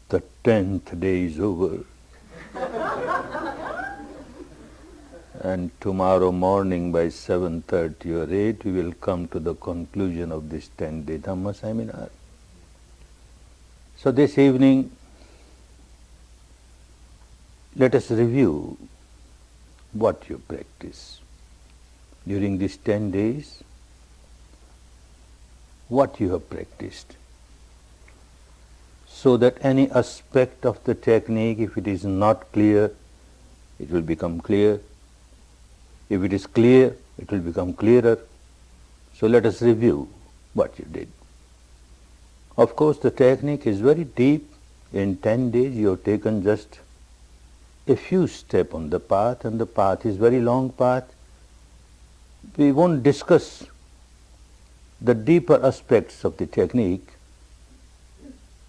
The 10th day is over. And tomorrow morning by 7:30 or 8, we will come to the conclusion of this 10-day Dhamma seminar. So this evening, let us review what you practice during these 10 days, what you have practiced, so that any aspect of the technique, if it is not clear, it will become clear. If it is clear, it will become clearer. So let us review what you did. Of course, the technique is very deep. In 10 days, you have taken just a few steps on the path, and the path is very long path. We won't discuss the deeper aspects of the technique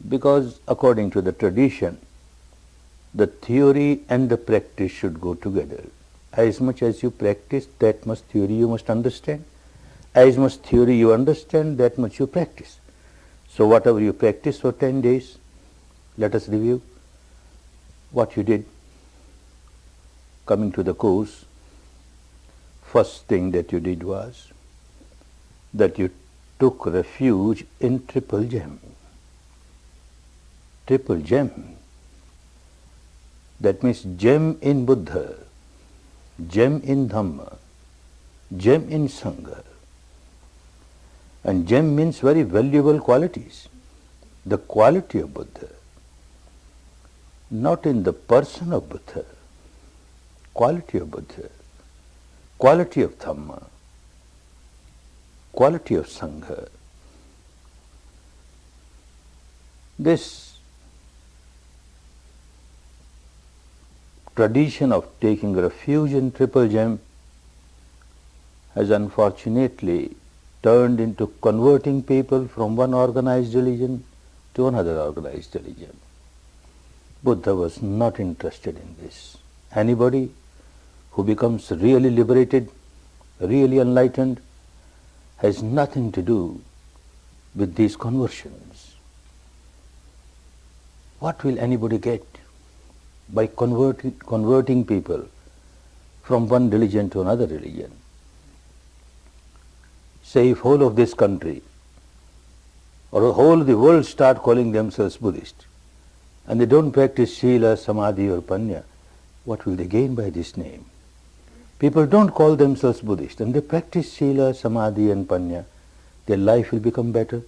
because according to the tradition, the theory and the practice should go together. As much as you practice, that much theory you must understand. As much theory you understand, that much you practice. So whatever you practice for 10 days, let us review what you did. Coming to the course, first thing that you did was that you took refuge in triple gem. Triple gem. That means gem in Buddha, gem in Dhamma, gem in Sangha. And gem means very valuable qualities. The quality of Buddha, not in the person of Buddha, quality of Buddha, quality of Dhamma, quality of Sangha. This tradition of taking refuge in triple gem has unfortunately turned into converting people from one organized religion to another organized religion. Buddha was not interested in this. Anybody who becomes really liberated, really enlightened, has nothing to do with these conversions. What will anybody get by converting people from one religion to another religion? Say if whole of this country or the whole of the world start calling themselves Buddhist and they don't practice Sila, Samadhi or Panya, what will they gain by this name? People don't call themselves Buddhist and they practice Sila, Samadhi and Panya. Their life will become better.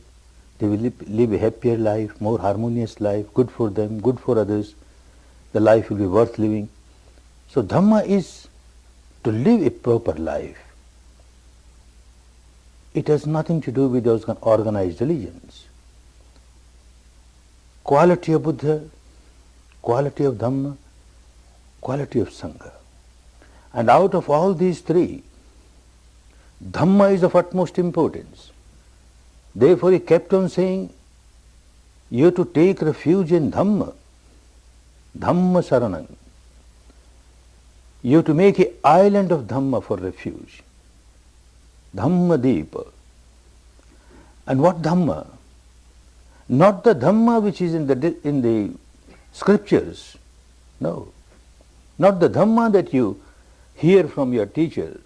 They will live a happier life, more harmonious life, good for them, good for others. The life will be worth living. So Dhamma is to live a proper life. It has nothing to do with those organized religions. Quality of Buddha, quality of Dhamma, quality of Sangha. And out of all these three, Dhamma is of utmost importance. Therefore he kept on saying, you have to take refuge in Dhamma, Dhamma Saranam. You have to make an island of Dhamma for refuge. Dhamma Deepa. And what Dhamma? Not the Dhamma which is in the scriptures. No. Not the Dhamma that you hear from your teacher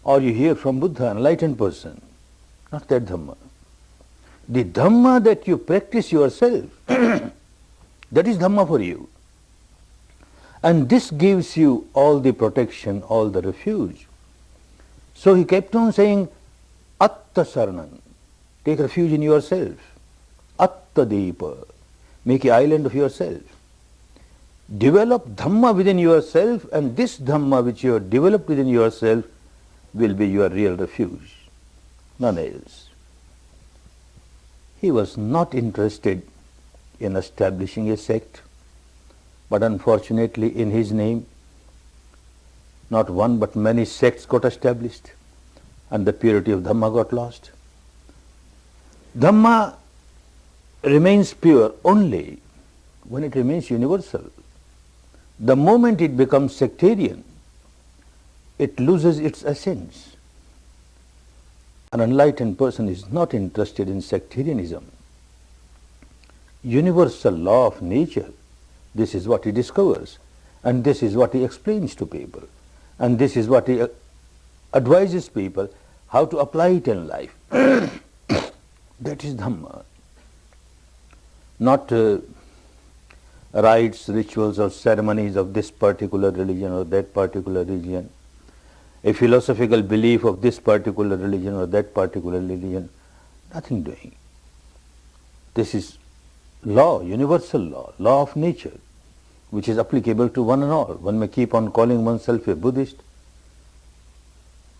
or you hear from Buddha, an enlightened person. Not that Dhamma. The Dhamma that you practice yourself, that is Dhamma for you. And this gives you all the protection, all the refuge. So he kept on saying, Atta Saranam, take refuge in yourself. Atta Deepa, make an island of yourself. Develop Dhamma within yourself, and this Dhamma which you have developed within yourself will be your real refuge, none else. He was not interested in establishing a sect, but unfortunately in his name, not one but many sects got established and the purity of Dhamma got lost. Dhamma remains pure only when it remains universal. The moment it becomes sectarian, it loses its essence. An enlightened person is not interested in sectarianism. universal law of nature. This is what he discovers, and this is what he explains to people, and this is what he advises people how to apply it in life. That is Dhamma. Not rites, rituals or ceremonies of this particular religion or that particular religion, a philosophical belief of this particular religion or that particular religion, nothing doing. This is law, universal law, law of nature, which is applicable to one and all. One may keep on calling oneself a Buddhist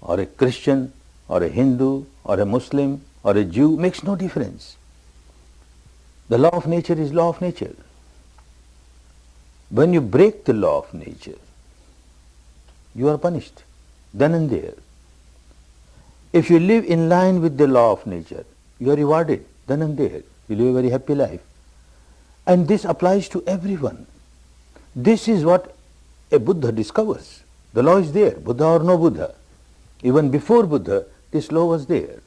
or a Christian or a Hindu or a Muslim or a Jew, makes no difference. The law of nature is law of nature. When you break the law of nature, you are punished, then and there. If you live in line with the law of nature, you are rewarded, then and there. You live a very happy life. And this applies to everyone. This is what a Buddha discovers. The law is there, Buddha or no Buddha. Even before Buddha, this law was there.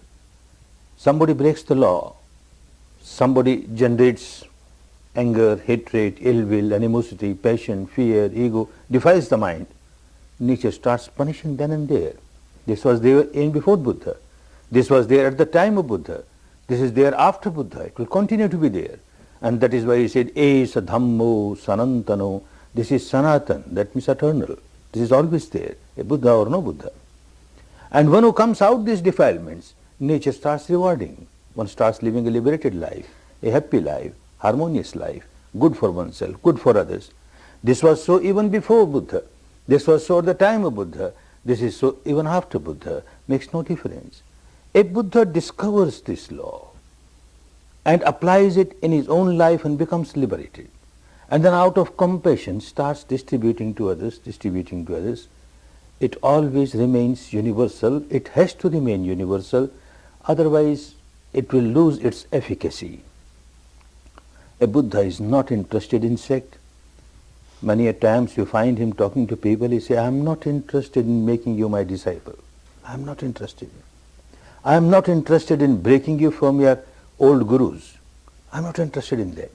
Somebody breaks the law, somebody generates anger, hatred, ill will, animosity, passion, fear, ego, defiles the mind. Nature starts punishing then and there. This was there in before Buddha. This was there at the time of Buddha. This is there after Buddha. It will continue to be there. And that is why he said, Esa Dhammo Sanantano. This is Sanatan, that means eternal. This is always there, a Buddha or no Buddha. And one who comes out these defilements, nature starts rewarding. One starts living a liberated life, a happy life, harmonious life, good for oneself, good for others. This was so even before Buddha. This was so at the time of Buddha. This is so even after Buddha. Makes no difference. A Buddha discovers this law and applies it in his own life and becomes liberated. And then out of compassion starts distributing to others. It always remains universal. It has to remain universal. Otherwise, it will lose its efficacy. A Buddha is not interested in sect. Many a times you find him talking to people, he says, I am not interested in making you my disciple. I am not interested. I am not interested in breaking you from your old gurus. I am not interested in that.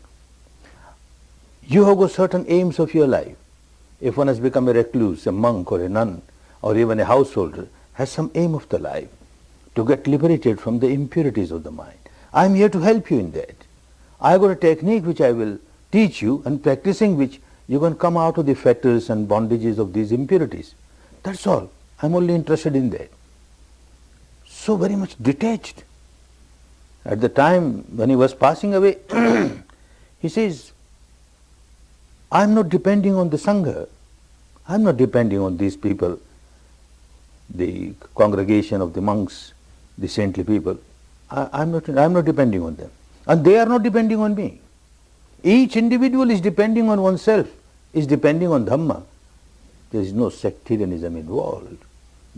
You have got certain aims of your life. If one has become a recluse, a monk or a nun, or even a householder, has some aim of the life to get liberated from the impurities of the mind. I am here to help you in that. I have got a technique which I will teach you, and practicing which you can come out of the fetters and bondages of these impurities. That's all. I am only interested in that. So very much detached. At the time when he was passing away, he says, I am not depending on the Sangha. I am not depending on these people, the congregation of the monks, the saintly people. I am not depending on them. And they are not depending on me. Each individual is depending on oneself, is depending on Dhamma. There is no sectarianism involved.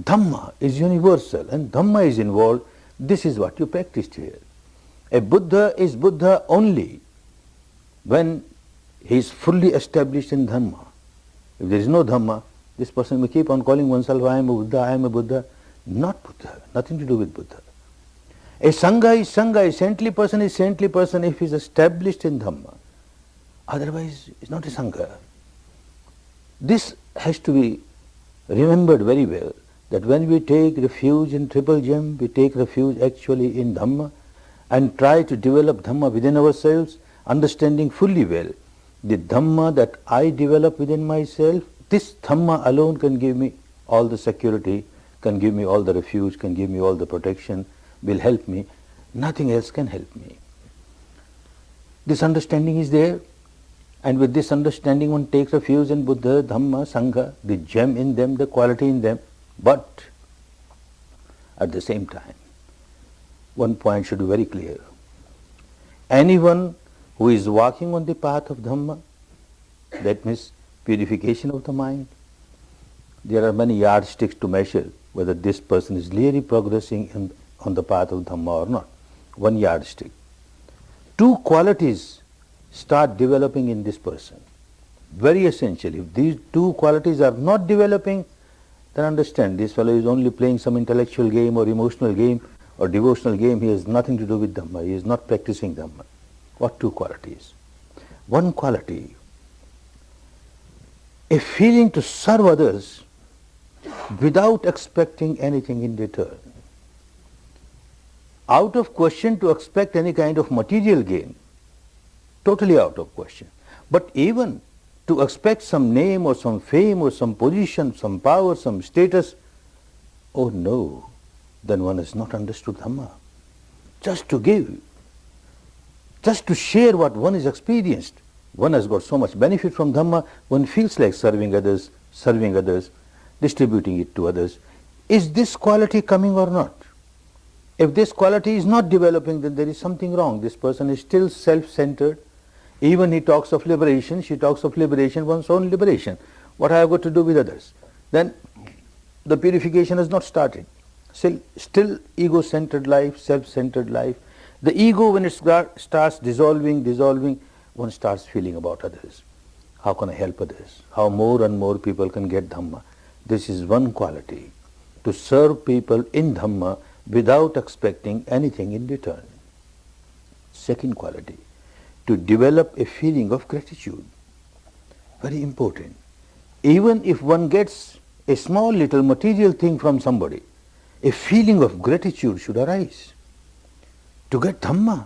Dhamma is universal and Dhamma is involved. This is what you practiced here. A Buddha is Buddha only when he is fully established in Dhamma. If there is no Dhamma, this person may keep on calling oneself, I am a Buddha, I am a Buddha. Not Buddha, nothing to do with Buddha. A Sangha is Sangha, a saintly person is saintly person if he is established in Dhamma. Otherwise, it's not a Sangha. This has to be remembered very well, that when we take refuge in Triple Gem, we take refuge actually in Dhamma and try to develop Dhamma within ourselves, understanding fully well the Dhamma that I develop within myself. This Dhamma alone can give me all the security, can give me all the refuge, can give me all the protection, will help me. Nothing else can help me. This understanding is there, and with this understanding one takes refuge in Buddha, Dhamma, Sangha, the gem in them, the quality in them. But at the same time, one point should be very clear. Anyone who is walking on the path of Dhamma, that means purification of the mind, there are many yardsticks to measure whether this person is really progressing on the path of Dhamma or not. One yardstick. Two qualities start developing in this person. Very essential. If these two qualities are not developing, then understand this fellow is only playing some intellectual game or emotional game or devotional game. He has nothing to do with Dhamma. He is not practicing Dhamma. What two qualities? one quality, a feeling to serve others without expecting anything in return. Out of question to expect any kind of material gain, totally out of question. But even to expect some name or some fame or some position, some power, some status, oh no, then one has not understood Dhamma. Just to give, just to share what one has experienced, one has got so much benefit from Dhamma, one feels like serving others, distributing it to others. Is this quality coming or not? If this quality is not developing, then there is something wrong. This person is still self-centered. Even he talks of liberation, she talks of liberation, one's own liberation. What I have got to do with others? Then the purification has not started. Still ego-centered life, self-centered life. The ego, when it starts dissolving, one starts feeling about others. How can I help others? How more and more people can get Dhamma? This is one quality, to serve people in Dhamma without expecting anything in return. Second quality, to develop a feeling of gratitude. Very important. Even if one gets a small little material thing from somebody, a feeling of gratitude should arise. To get Dhamma,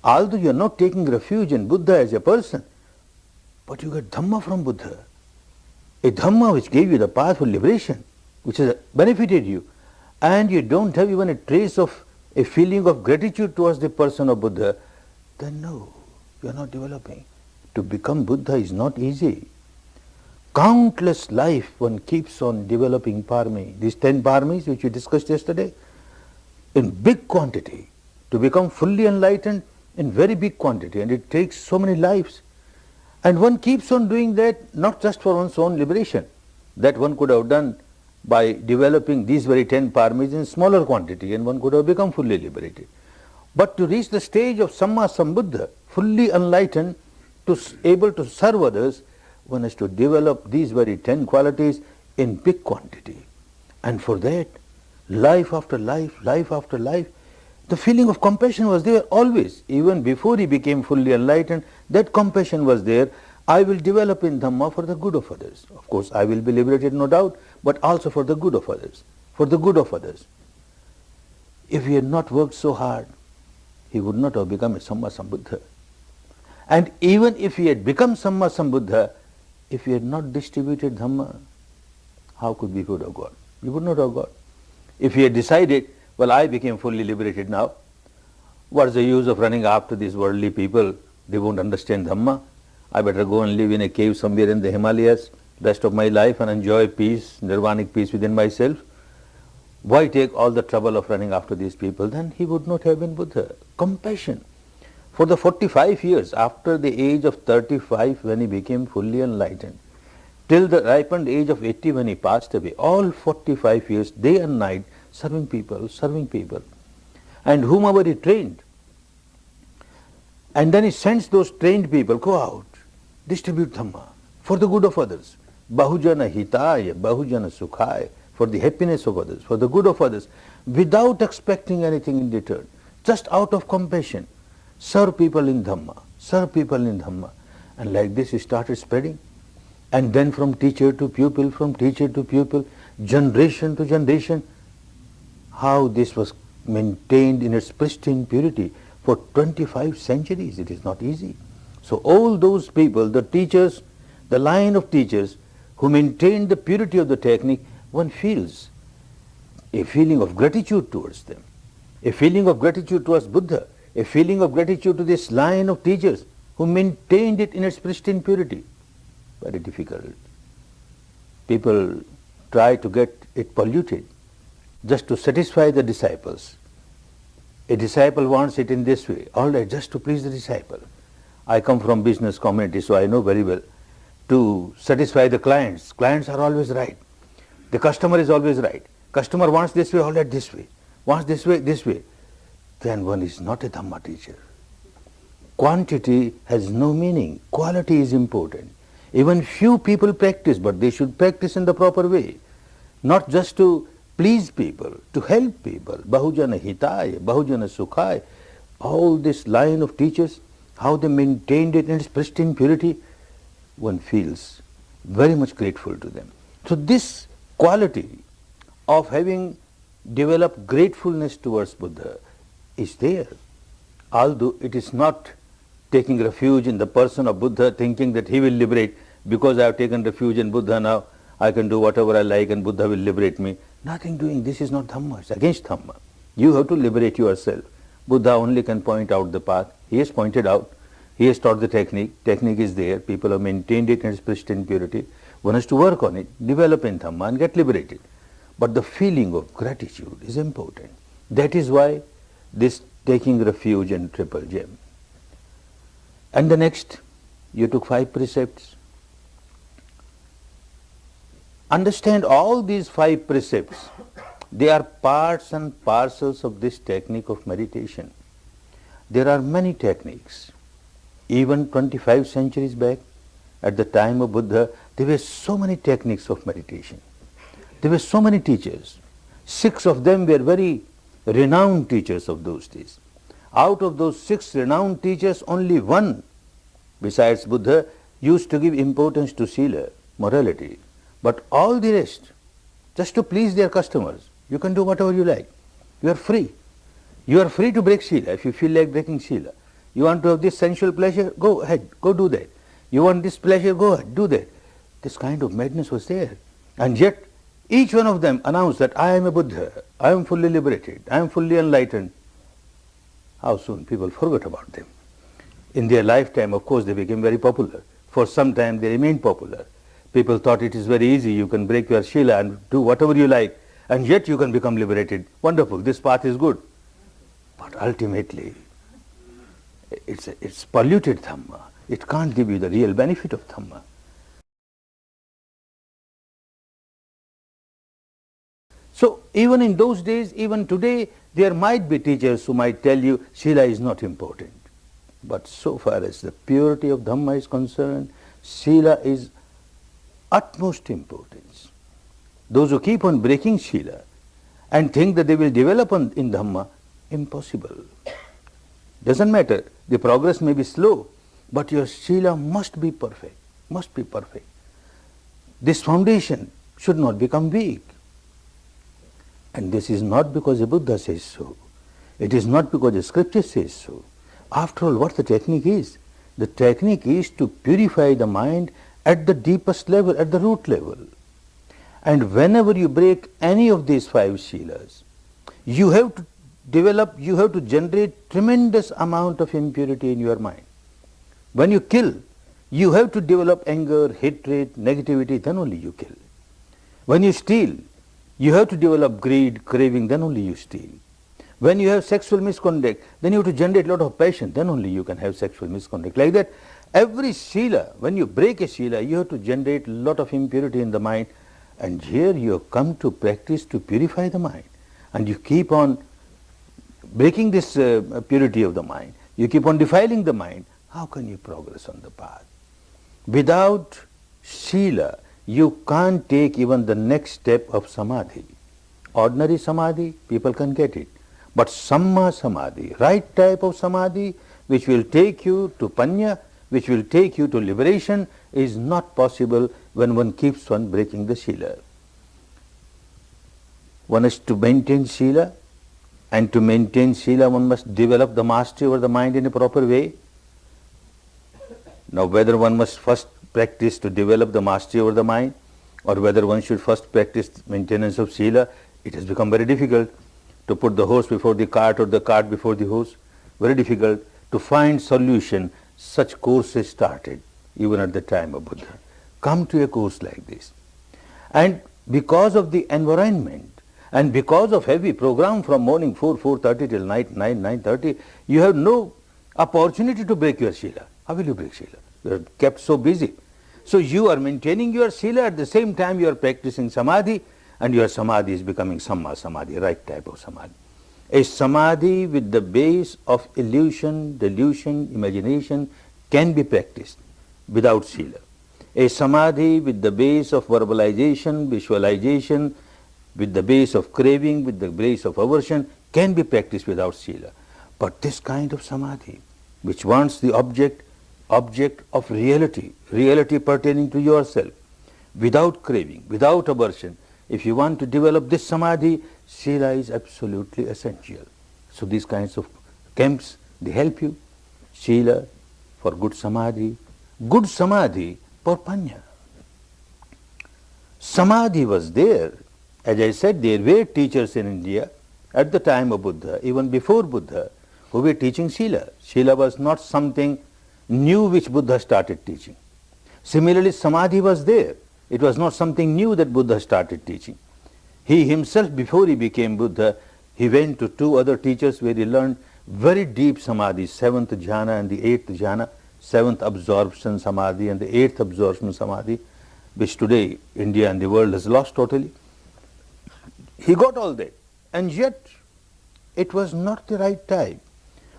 although you are not taking refuge in Buddha as a person, but you get Dhamma from Buddha. A Dhamma which gave you the path for liberation, which has benefited you, and you don't have even a trace of a feeling of gratitude towards the person of Buddha, then no, you are not developing. To become Buddha is not easy. Countless life one keeps on developing parami. These 10 paramis which we discussed yesterday, in big quantity. To become fully enlightened in very big quantity, and it takes so many lives. And one keeps on doing that not just for one's own liberation, that one could have done by developing these very 10 paramis in smaller quantity, and one could have become fully liberated. But to reach the stage of Samma Sambuddha, fully enlightened, able to serve others, one has to develop these very 10 qualities in big quantity. And for that, life after life, the feeling of compassion was there always. Even before he became fully enlightened, that compassion was there. I will develop in Dhamma for the good of others. Of course, I will be liberated, no doubt, but also for the good of others. For the good of others. If he had not worked so hard, he would not have become a Samma Sambuddha. And even if he had become Samma Sambuddha, if he had not distributed Dhamma, how could we could have got? We would not have got. If he had decided, well, I became fully liberated now, what's the use of running after these worldly people? They won't understand Dhamma. I better go and live in a cave somewhere in the Himalayas rest of my life and enjoy peace, nirvanic peace within myself. Why take all the trouble of running after these people? Then he would not have been Buddha. Compassion. For the 45 years after the age of 35 when he became fully enlightened, till the ripened age of 80 when he passed away, all 45 years, day and night, serving people, and whomever he trained. And then he sends those trained people, go out, distribute Dhamma for the good of others. Bahujana hitaya, bahujana sukhaya, for the happiness of others, for the good of others, without expecting anything in return, just out of compassion. Serve people in Dhamma, serve people in Dhamma. And like this he started spreading. And then from teacher to pupil, generation to generation, how this was maintained in its pristine purity for 25 centuries. It is not easy. So all those people, the teachers, the line of teachers who maintained the purity of the technique, one feels a feeling of gratitude towards them, a feeling of gratitude towards Buddha, a feeling of gratitude to this line of teachers who maintained it in its pristine purity. Very difficult. People try to get it polluted just to satisfy the disciples. A disciple wants it in this way, all right, just to please the disciple. I come from business community, so I know very well. To satisfy the clients, clients are always right. The customer is always right. Customer wants this way, all right, this way. Wants this way, this way. Then one is not a Dhamma teacher. Quantity has no meaning. Quality is important. Even few people practice, but they should practice in the proper way. Not just to please people, to help people. Bahujana hitaya, bahujana sukhaya. All this line of teachers, how they maintained it in its pristine purity, one feels very much grateful to them. So this quality of having developed gratefulness towards Buddha is there, although it is not taking refuge in the person of Buddha, thinking that he will liberate, because I have taken refuge in Buddha, now I can do whatever I like and Buddha will liberate me. Nothing doing. This is not Dhamma. It's against Dhamma. You have to liberate yourself. Buddha only can point out the path. He has pointed out. He has taught the technique. Technique is there. People have maintained it in its pristine purity. One has to work on it, develop in Dhamma and get liberated. But the feeling of gratitude is important. That is why this taking refuge in Triple Gem. And the next, you took 5 precepts. Understand all these 5 precepts. They are parts and parcels of this technique of meditation. There are many techniques. Even 25 centuries back, at the time of Buddha, there were so many techniques of meditation. There were so many teachers. 6 of them were very renowned teachers of those days. Out of those 6 renowned teachers, only one, besides Buddha, used to give importance to Sila, morality. But all the rest, just to please their customers, you can do whatever you like. You are free. You are free to break Sila if you feel like breaking Sila. You want to have this sensual pleasure? Go ahead, go do that. You want this pleasure? Go ahead, do that. This kind of madness was there. And yet, each one of them announced that I am a Buddha, I am fully liberated, I am fully enlightened. How soon people forgot about them. In their lifetime, of course, they became very popular. For some time, they remained popular. People thought it is very easy, you can break your Shila and do whatever you like, and yet you can become liberated. Wonderful, this path is good. But ultimately, it's polluted Dhamma. It can't give you the real benefit of Dhamma. So even in those days, even today, there might be teachers who might tell you Sila is not important. But so far as the purity of Dhamma is concerned, Sila is utmost importance. Those who keep on breaking Sila and think that they will develop in Dhamma, impossible. Doesn't matter, the progress may be slow, but your Sila must be perfect, must be perfect. This foundation should not become weak. And this is not because the Buddha says so. It is not because the scripture says so. After all, what the technique is? The technique is to purify the mind at the deepest level, at the root level. And whenever you break any of these 5 Shilas, you have to develop, you have to generate tremendous amount of impurity in your mind. When you kill, you have to develop anger, hatred, negativity, then only you kill. When you steal, you have to develop greed, craving, then only you steal. When you have sexual misconduct, then you have to generate a lot of passion, then only you can have sexual misconduct. Like that, every Shila, when you break a Shila, you have to generate a lot of impurity in the mind. And here you have come to practice to purify the mind. And you keep on breaking this purity of the mind. You keep on defiling the mind. How can you progress on the path? Without Shila, you can't take even the next step of Samadhi. Ordinary Samadhi, people can get it. But Samma Samadhi, right type of Samadhi, which will take you to Panya, which will take you to liberation, is not possible when one keeps on breaking the Shila. One has to maintain Shila, and to maintain Shila, one must develop the mastery over the mind in a proper way. Now, whether one must first practice to develop the mastery over the mind, or whether one should first practice maintenance of Shila, it has become very difficult to put the horse before the cart or the cart before the horse. Very difficult to find solution. Such courses started even at the time of Buddha. Come to a course like this. And because of the environment, and because of heavy program from morning 4:30 till night 9:30, you have no opportunity to break your Shila. How will you break Shila? You are kept so busy. So you are maintaining your Shila, at the same time you are practicing Samadhi, and your Samadhi is becoming Samma Samadhi, right type of Samadhi. A Samadhi with the base of illusion, delusion, imagination can be practiced without Shila. A Samadhi with the base of verbalization, visualization, with the base of craving, with the base of aversion, can be practiced without Shila. But this kind of Samadhi, which wants the object of reality, reality pertaining to yourself, without craving, without aversion. If you want to develop this samadhi, Sila is absolutely essential. So these kinds of camps, they help you. Sila for good samadhi for panya. Samadhi was there. As I said, there were teachers in India at the time of Buddha, even before Buddha, who were teaching Sila. Sila was not something new which Buddha started teaching. Similarly, Samadhi was there. It was not something new that Buddha started teaching. He himself, before he became Buddha, he went to two other teachers where he learned very deep Samadhi, 7th jhana and the 8th jhana, 7th absorption Samadhi and the 8th absorption Samadhi, which today India and the world has lost totally. He got all that, and yet it was not the right time.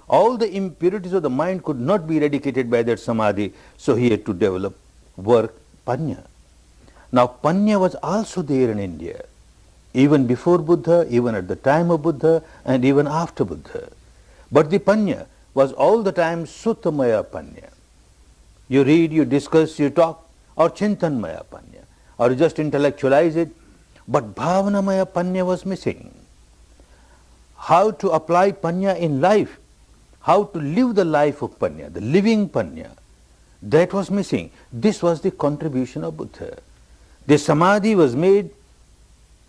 All the impurities of the mind could not be eradicated by that Samadhi, so he had to develop work, Panya. Now Panya was also there in India, even before Buddha, even at the time of Buddha, and even after Buddha. But the Panya was all the time Suttamaya Panya. You read, you discuss, you talk, or Chintanmaya Panya, or you just intellectualize it, but Bhavanamaya Panya was missing. How to apply Panya in life, how to live the life of Panya, the living Panya, that was missing. This was the contribution of Buddha. The Samadhi was made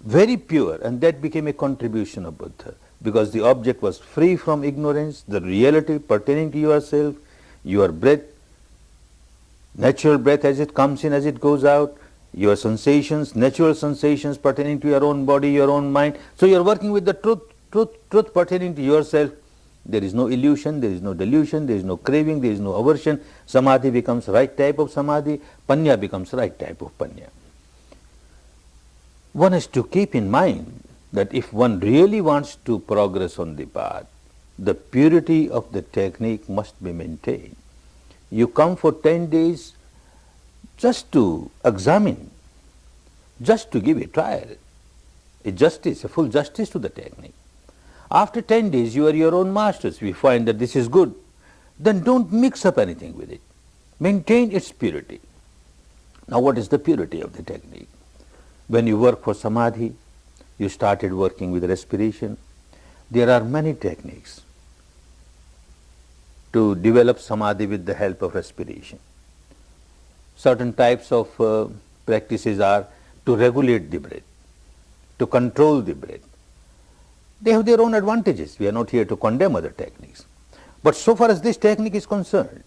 very pure, and that became a contribution of Buddha, because the object was free from ignorance, the reality pertaining to yourself, your breath, natural breath as it comes in, as it goes out, your sensations, natural sensations pertaining to your own body, your own mind. So you are working with the truth pertaining to yourself. There is no illusion, there is no delusion, there is no craving, there is no aversion. Samadhi becomes right type of Samadhi, Panya becomes right type of Panya. One has to keep in mind that if one really wants to progress on the path, the purity of the technique must be maintained. You come for 10 days just to examine, just to give a trial, a full justice to the technique. After 10 days, you are your own masters. We find that this is good. Then don't mix up anything with it. Maintain its purity. Now, what is the purity of the technique? When you work for Samadhi, you started working with respiration. There are many techniques to develop Samadhi with the help of respiration. Certain types of practices are to regulate the breath, to control the breath. They have their own advantages. We are not here to condemn other techniques. But so far as this technique is concerned,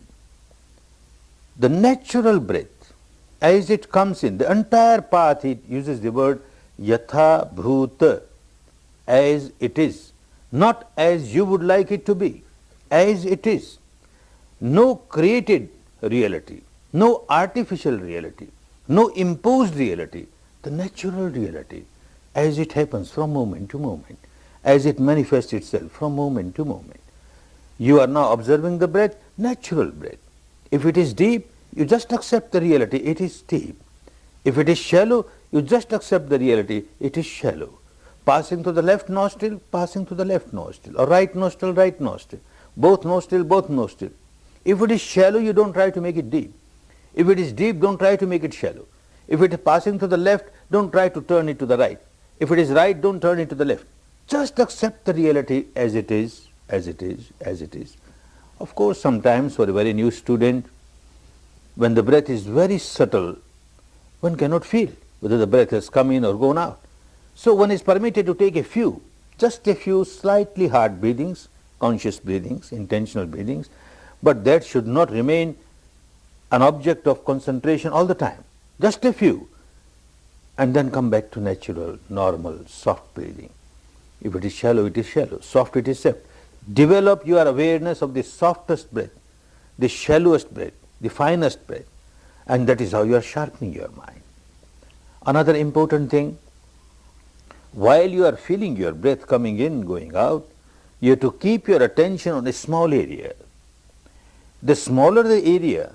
the natural breath, as it comes in, the entire path, it uses the word yatha bhuta, as it is, not as you would like it to be, as it is. No created reality, no artificial reality, no imposed reality, the natural reality, as it happens from moment to moment, as it manifests itself from moment to moment. You are now observing the breath, natural breath. If it is deep, you just accept the reality, it is deep. If it is shallow, you just accept the reality, it is shallow. Passing to the left nostril, passing to the left nostril, or right nostril, both nostril. If it is shallow, you don't try to make it deep. If it is deep, don't try to make it shallow. If it is passing to the left, don't try to turn it to the right. If it is right, don't turn it to the left. Just accept the reality as it is, as it is, as it is. Of course, sometimes for a very new student, when the breath is very subtle, one cannot feel whether the breath has come in or gone out. So one is permitted to take just a few slightly hard breathings, conscious breathings, intentional breathings, but that should not remain an object of concentration all the time. Just a few, and then come back to natural, normal, soft breathing. If it is shallow, it is shallow. Soft, it is soft. Develop your awareness of the softest breath, the shallowest breath, the finest breath, and that is how you are sharpening your mind. Another important thing, while you are feeling your breath coming in, going out, you have to keep your attention on a small area. The smaller the area,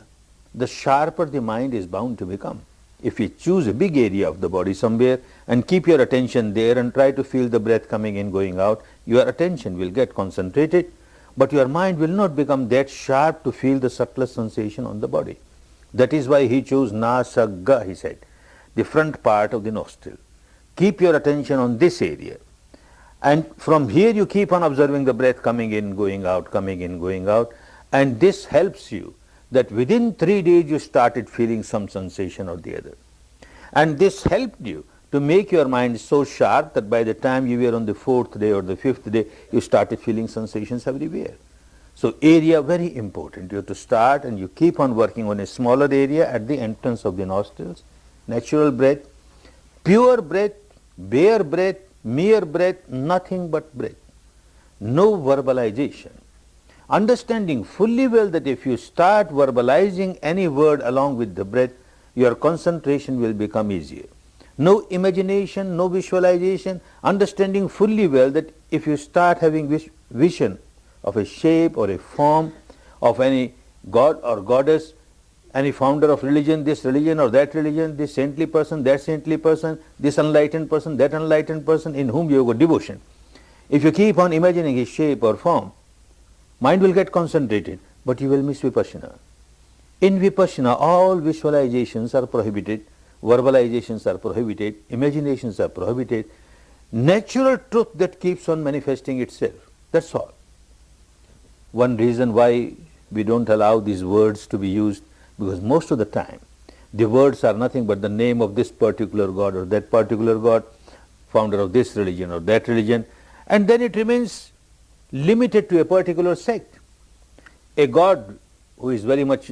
the sharper the mind is bound to become. If you choose a big area of the body somewhere and keep your attention there and try to feel the breath coming in, going out, your attention will get concentrated. but your mind will not become that sharp to feel the subtlest sensation on the body. That is why he chose nasagga, he said, the front part of the nostril. Keep your attention on this area. And from here you keep on observing the breath coming in, going out, coming in, going out. And this helps you that within 3 days you started feeling some sensation or the other. And this helped you to make your mind so sharp that by the time you were on the 4th day or the 5th day, you started feeling sensations everywhere. So area very important. You have to start and you keep on working on a smaller area at the entrance of the nostrils. Natural breath, pure breath, bare breath, mere breath, nothing but breath. No verbalization. Understanding fully well that if you start verbalizing any word along with the breath, your concentration will become easier. No imagination, no visualization, understanding fully well that if you start having vision of a shape or a form of any god or goddess, any founder of religion, this religion or that religion, this saintly person, that saintly person, this enlightened person, that enlightened person in whom you have got devotion. If you keep on imagining his shape or form, mind will get concentrated, but you will miss Vipassana. In Vipassana, all visualizations are prohibited, verbalizations are prohibited, imaginations are prohibited. Natural truth that keeps on manifesting itself. That's all. One reason why we don't allow these words to be used, because most of the time the words are nothing but the name of this particular god or that particular god, founder of this religion or that religion, and then it remains limited to a particular sect. A god who is very much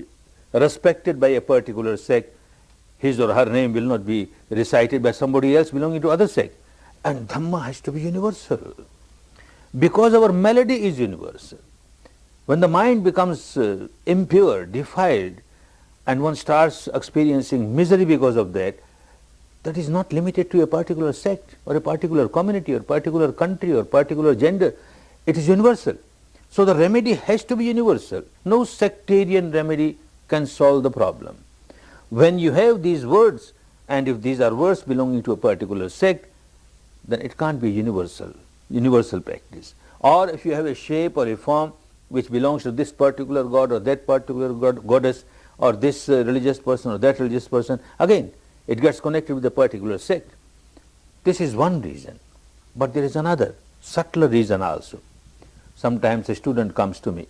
respected by a particular sect, his or her name will not be recited by somebody else belonging to other sect. And Dhamma has to be universal, because our melody is universal. When the mind becomes impure, defiled, and one starts experiencing misery because of that, that is not limited to a particular sect or a particular community or particular country or particular gender. It is universal. So the remedy has to be universal. No sectarian remedy can solve the problem. When you have these words, and if these are words belonging to a particular sect, then it can't be universal practice. Or if you have a shape or a form which belongs to this particular god or that particular goddess, or this religious person or that religious person, again it gets connected with a particular sect. This is one reason. But there is another, subtler reason also. Sometimes a student comes to me.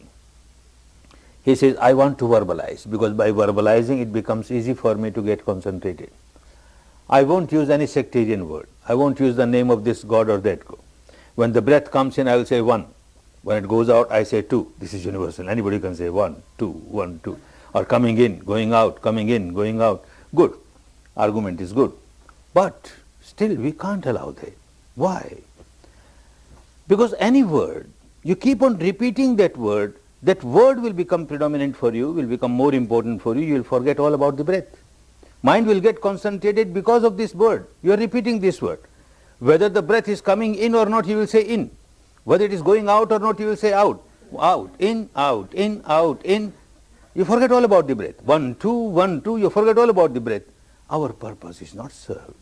He says, I want to verbalize, because by verbalizing it becomes easy for me to get concentrated. I won't use any sectarian word. I won't use the name of this god or that god. When the breath comes in, I will say 1. When it goes out, I say 2. This is universal. Anybody can say 1, 2, 1, 2. Or coming in, going out, coming in, going out. Good. Argument is good. But still we can't allow that. Why? Because any word, you keep on repeating that word will become predominant for you, will become more important for you, you will forget all about the breath. Mind will get concentrated because of this word. You are repeating this word. Whether the breath is coming in or not, you will say in. Whether it is going out or not, you will say out. Out, in, out, in, out, in. You forget all about the breath. 1, 2, 1, 2, you forget all about the breath. Our purpose is not served.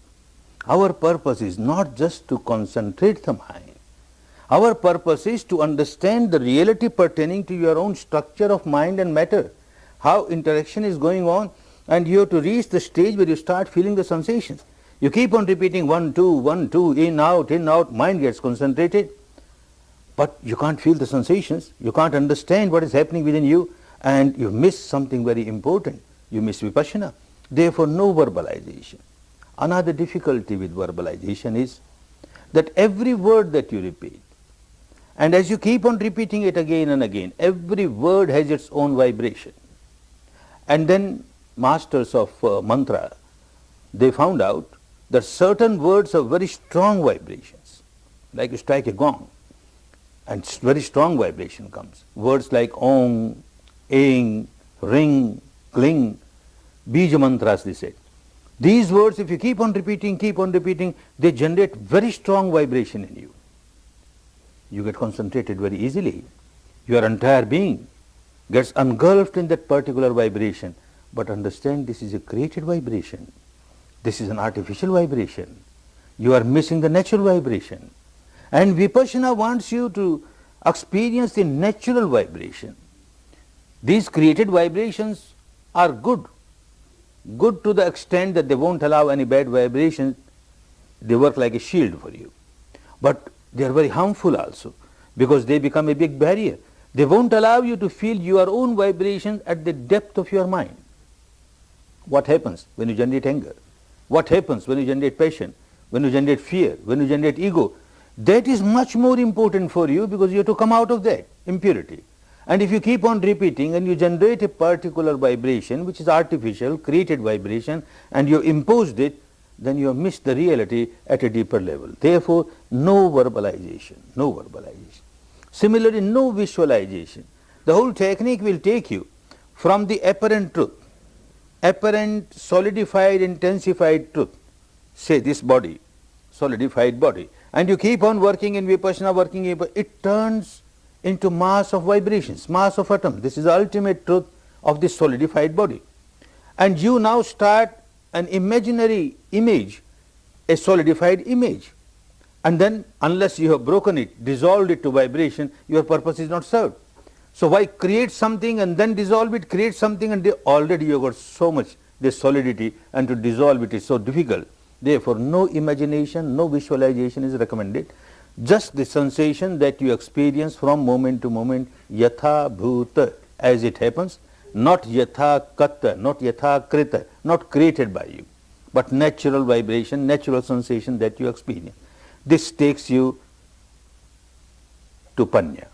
Our purpose is not just to concentrate the mind. Our purpose is to understand the reality pertaining to your own structure of mind and matter, how interaction is going on, and you have to reach the stage where you start feeling the sensations. You keep on repeating 1, 2, 1, 2, in, out, mind gets concentrated, but you can't feel the sensations, you can't understand what is happening within you, and you miss something very important. You miss Vipassana. Therefore, no verbalization. Another difficulty with verbalization is that every word that you repeat, and as you keep on repeating it again and again, every word has its own vibration. And then masters of mantra, they found out that certain words have very strong vibrations, like you strike a gong, and very strong vibration comes. Words like Om, Aing, Ring, Kling, Bija mantras, they said. These words, if you keep on repeating, they generate very strong vibration in you. You get concentrated very easily. Your entire being gets engulfed in that particular vibration. But understand, this is a created vibration. This is an artificial vibration. You are missing the natural vibration. And Vipassana wants you to experience the natural vibration. These created vibrations are good to the extent that they won't allow any bad vibrations. They work like a shield for you. But they are very harmful also, because they become a big barrier. They won't allow you to feel your own vibrations at the depth of your mind. What happens when you generate anger? What happens when you generate passion? When you generate fear? When you generate ego? That is much more important for you, because you have to come out of that impurity. And if you keep on repeating and you generate a particular vibration which is artificial, created vibration, and you imposed it, then you have missed the reality at a deeper level. Therefore, no verbalization, no verbalization. Similarly, no visualization. The whole technique will take you from the apparent truth, apparent, solidified, intensified truth, say this body, solidified body, and you keep on working in Vipassana, it turns into mass of vibrations, mass of atoms. This is the ultimate truth of this solidified body. And you now start an imaginary image, a solidified image. And then, unless you have broken it, dissolved it to vibration, your purpose is not served. So why create something and then dissolve it, create something and already you have got so much this solidity, and to dissolve it is so difficult. Therefore, no imagination, no visualization is recommended. Just the sensation that you experience from moment to moment, yatha bhuta, as it happens, not yatha kata, not yatha krita, not created by you, but natural vibration, natural sensation that you experience. This takes you to panya.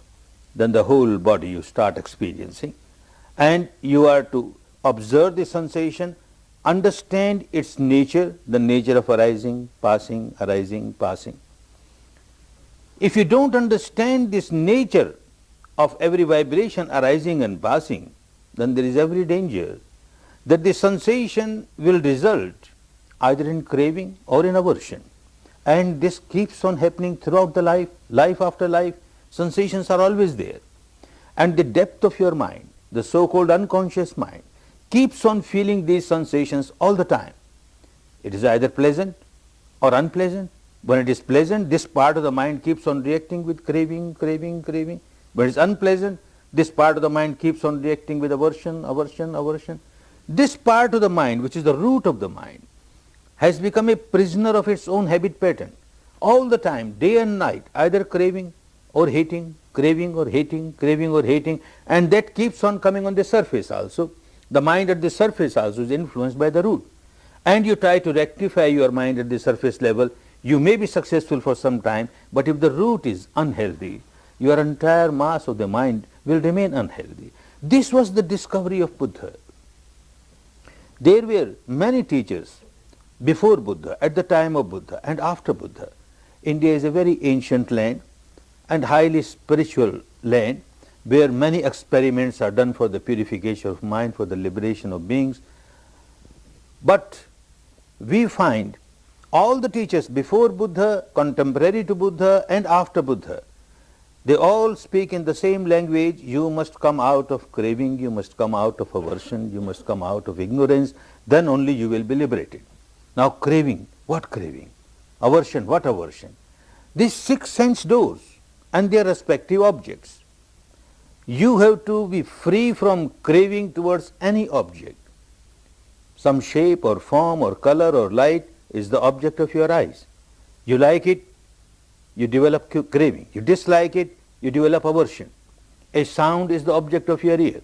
Then the whole body you start experiencing, and you are to observe the sensation, understand its nature, the nature of arising, passing, passing. If you don't understand this nature of every vibration arising and passing, then there is every danger that the sensation will result either in craving or in aversion. And this keeps on happening throughout the life, life after life. Sensations are always there. And the depth of your mind, the so-called unconscious mind, keeps on feeling these sensations all the time. It is either pleasant or unpleasant. When it is pleasant, this part of the mind keeps on reacting with craving. When it is unpleasant, this part of the mind keeps on reacting with aversion. This part of the mind, which is the root of the mind, has become a prisoner of its own habit pattern. All the time, day and night, either craving or hating, and that keeps on coming on the surface also. The mind at the surface also is influenced by the root. And you try to rectify your mind at the surface level. You may be successful for some time, but if the root is unhealthy, your entire mass of the mind will remain unhealthy. This was the discovery of Buddha. There were many teachers before Buddha, at the time of Buddha, and after Buddha. India is a very ancient land and highly spiritual land, where many experiments are done for the purification of mind, for the liberation of beings. But we find all the teachers before Buddha, contemporary to Buddha, and after Buddha, they all speak in the same language. You must come out of craving, you must come out of aversion, you must come out of ignorance, then only you will be liberated. Now craving, what craving? Aversion, what aversion? These 6 sense doors and their respective objects. You have to be free from craving towards any object. Some shape or form or color or light is the object of your eyes. You like it, you develop craving. You dislike it, you develop aversion. A sound is the object of your ear.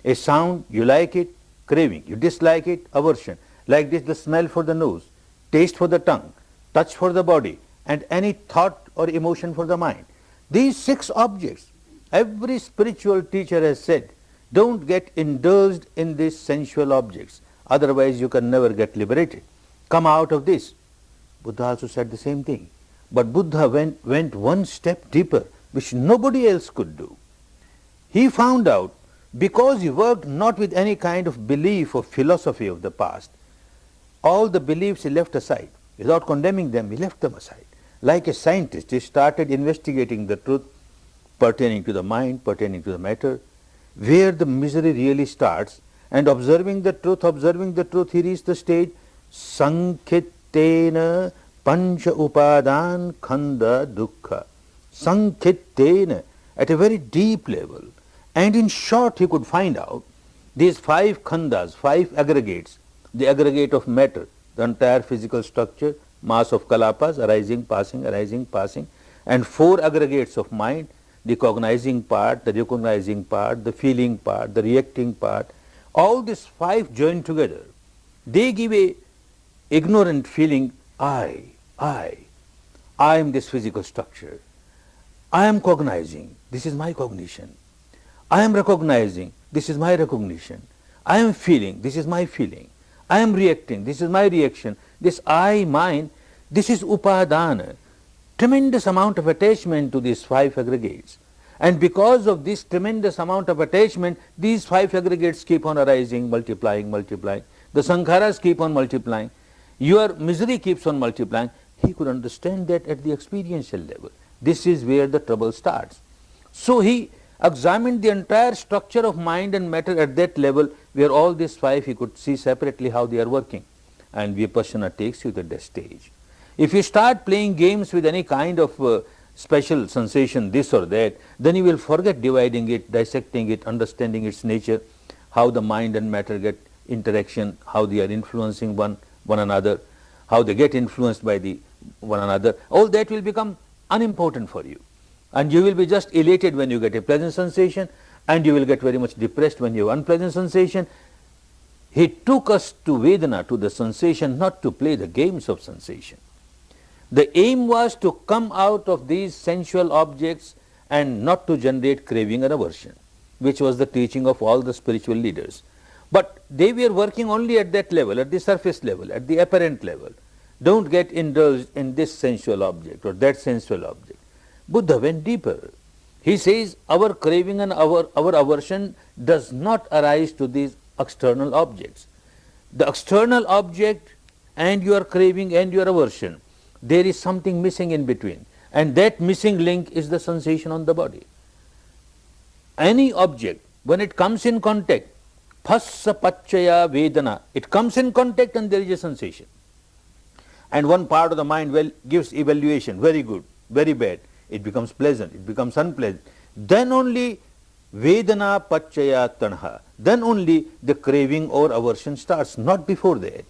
A sound, you like it, craving. You dislike it, aversion. Like this, the smell for the nose, taste for the tongue, touch for the body, and any thought or emotion for the mind. These 6 objects, every spiritual teacher has said, don't get indulged in these sensual objects, otherwise you can never get liberated. Come out of this. Buddha also said the same thing. But Buddha went one step deeper, which nobody else could do. He found out, because he worked not with any kind of belief or philosophy of the past, all the beliefs he left aside. Without condemning them, he left them aside. Like a scientist, he started investigating the truth pertaining to the mind, pertaining to the matter, where the misery really starts, and observing the truth, he reached the stage, Sankhitena pancha upadan khanda dukkha. Sankhitena, at a very deep level. And in short, he could find out these 5 khandas, 5 aggregates, the aggregate of matter, the entire physical structure, mass of kalapas, arising, passing, and 4 aggregates of mind, the cognizing part, the recognizing part, the feeling part, the reacting part. All these 5 joined together, they give a ignorant feeling, I am this physical structure. I am cognizing, this is my cognition. I am recognizing, this is my recognition. I am feeling, this is my feeling. I am reacting, this is my reaction. This I, mine, this is upadana. Tremendous amount of attachment to these 5 aggregates. And because of this tremendous amount of attachment, these 5 aggregates keep on arising, multiplying. The sankharas keep on multiplying. Your misery keeps on multiplying. He could understand that at the experiential level. This is where the trouble starts. So he examined the entire structure of mind and matter at that level, where all these 5 he could see separately how they are working. And Vipassana takes you to that stage. If you start playing games with any kind of special sensation, this or that, then you will forget dividing it, dissecting it, understanding its nature, how the mind and matter get interaction, how they are influencing one another, how they get influenced by one another. All that will become unimportant for you. And you will be just elated when you get a pleasant sensation, and you will get very much depressed when you have unpleasant sensation. He took us to Vedana, to the sensation, not to play the games of sensation. The aim was to come out of these sensual objects and not to generate craving and aversion, which was the teaching of all the spiritual leaders. But they were working only at that level, at the surface level, at the apparent level. Don't get indulged in this sensual object or that sensual object. Buddha went deeper. He says our craving and our aversion does not arise to these external objects. The external object and your craving and your aversion, there is something missing in between, and that missing link is the sensation on the body. Any object, when it comes in contact, phassa pachaya vedana, it comes in contact and there is a sensation. And one part of the mind gives evaluation, very good, very bad, it becomes pleasant, it becomes unpleasant. Then only vedana pachaya tanha, then only the craving or aversion starts, not before that.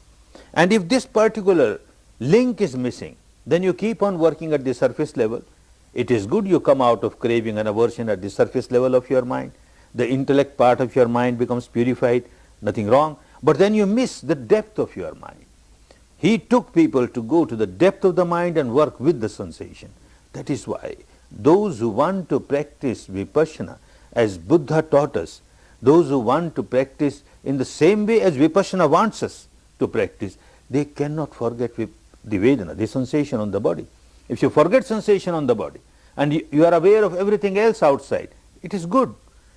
And if this particular link is missing, then you keep on working at the surface level. It is good you come out of craving and aversion at the surface level of your mind. The intellect part of your mind becomes purified, nothing wrong. But then you miss the depth of your mind. He took people to go to the depth of the mind and work with the sensation. That is why those who want to practice Vipassana as Buddha taught us, those who want to practice in the same way as Vipassana wants us to practice, they cannot forget the Vedana, the sensation on the body. If you forget sensation on the body and you are aware of everything else outside, it is good.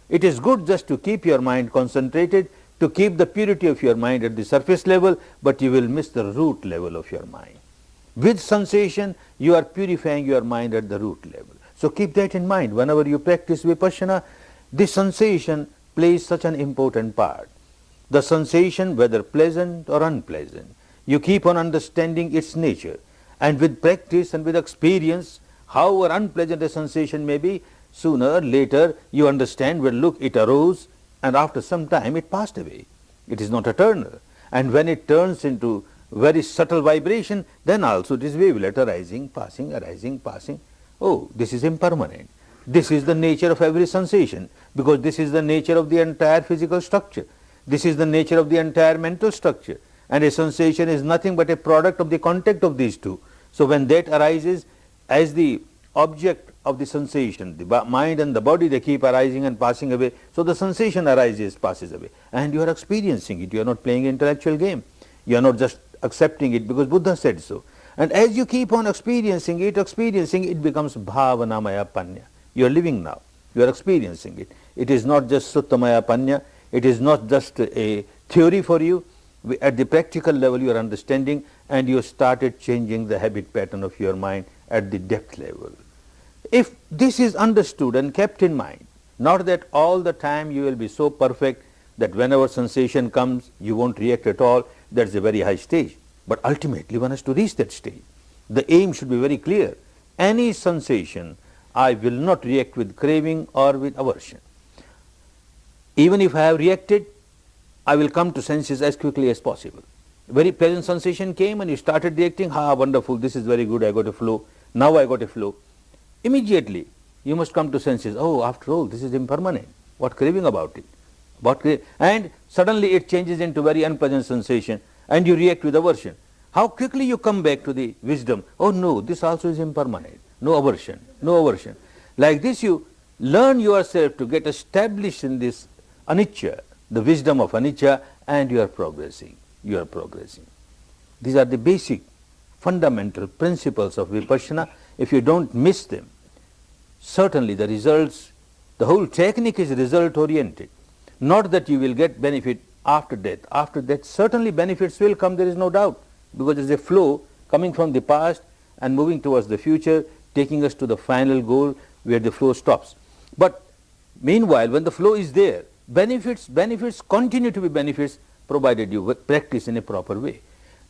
It is good just to keep your mind concentrated, to keep the purity of your mind at the surface level, but you will miss the root level of your mind. With sensation, you are purifying your mind at the root level. So keep that in mind. Whenever you practice Vipassana, this sensation plays such an important part. The sensation, whether pleasant or unpleasant, you keep on understanding its nature. And with practice and with experience, however unpleasant a sensation may be, sooner or later you understand, well, look, it arose and after some time it passed away. It is not eternal. And when it turns into very subtle vibration, then also it is wavelet, arising, passing. Oh, this is impermanent. This is the nature of every sensation, because this is the nature of the entire physical structure. This is the nature of the entire mental structure. And a sensation is nothing but a product of the contact of these two. So when that arises as the object of the sensation, the mind and the body, they keep arising and passing away. So the sensation arises, passes away, and you are experiencing it. You are not playing an intellectual game. You are not just accepting it because Buddha said so. And as you keep on experiencing it becomes bhavanamaya panya. You are living now. You are experiencing it. It is not just suttamaya panya. It is not just a theory for you. At the practical level you are understanding, and you started changing the habit pattern of your mind at the depth level. If this is understood and kept in mind, not that all the time you will be so perfect that whenever sensation comes you won't react at all, that's a very high stage. But ultimately one has to reach that stage. The aim should be very clear. Any sensation, I will not react with craving or with aversion. Even if I have reacted, I will come to senses as quickly as possible. Very pleasant sensation came and you started reacting, wonderful, this is very good, I got a flow, now I got a flow. Immediately, you must come to senses, oh, after all, this is impermanent. What craving about it? And suddenly it changes into very unpleasant sensation and you react with aversion. How quickly you come back to the wisdom, oh no, this also is impermanent, no aversion, no aversion. Like this you learn yourself to get established in this anicca, the wisdom of anicca, and you are progressing, you are progressing. These are the basic fundamental principles of Vipassana. If you don't miss them, certainly the results, the whole technique is result oriented. Not that you will get benefit after death. After death certainly benefits will come, there is no doubt, because there is a flow coming from the past and moving towards the future, taking us to the final goal where the flow stops. But meanwhile, when the flow is there, benefits continue to be benefits provided you practice in a proper way.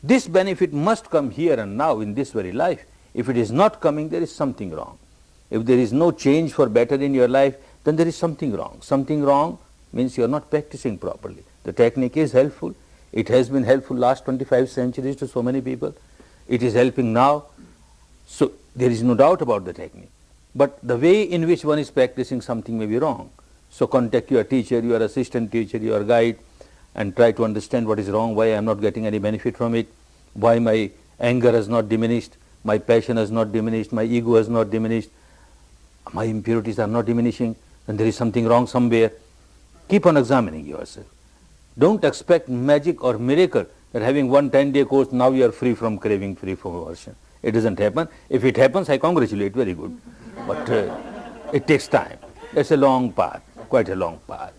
This benefit must come here and now in this very life. If it is not coming, there is something wrong. If there is no change for better in your life, then there is something wrong. Something wrong means you are not practicing properly. The technique is helpful. It has been helpful last 25 centuries to so many people. It is helping now. So there is no doubt about the technique. But the way in which one is practicing something may be wrong. So contact your teacher, your assistant teacher, your guide, and try to understand what is wrong, why I am not getting any benefit from it, why my anger has not diminished, my passion has not diminished, my ego has not diminished, my impurities are not diminishing, and there is something wrong somewhere. Keep on examining yourself. Don't expect magic or miracle that having one 10-day course, now you are free from craving, free from aversion. It doesn't happen. If it happens, I congratulate, very good. But it takes time. It's a long path, quite a long path.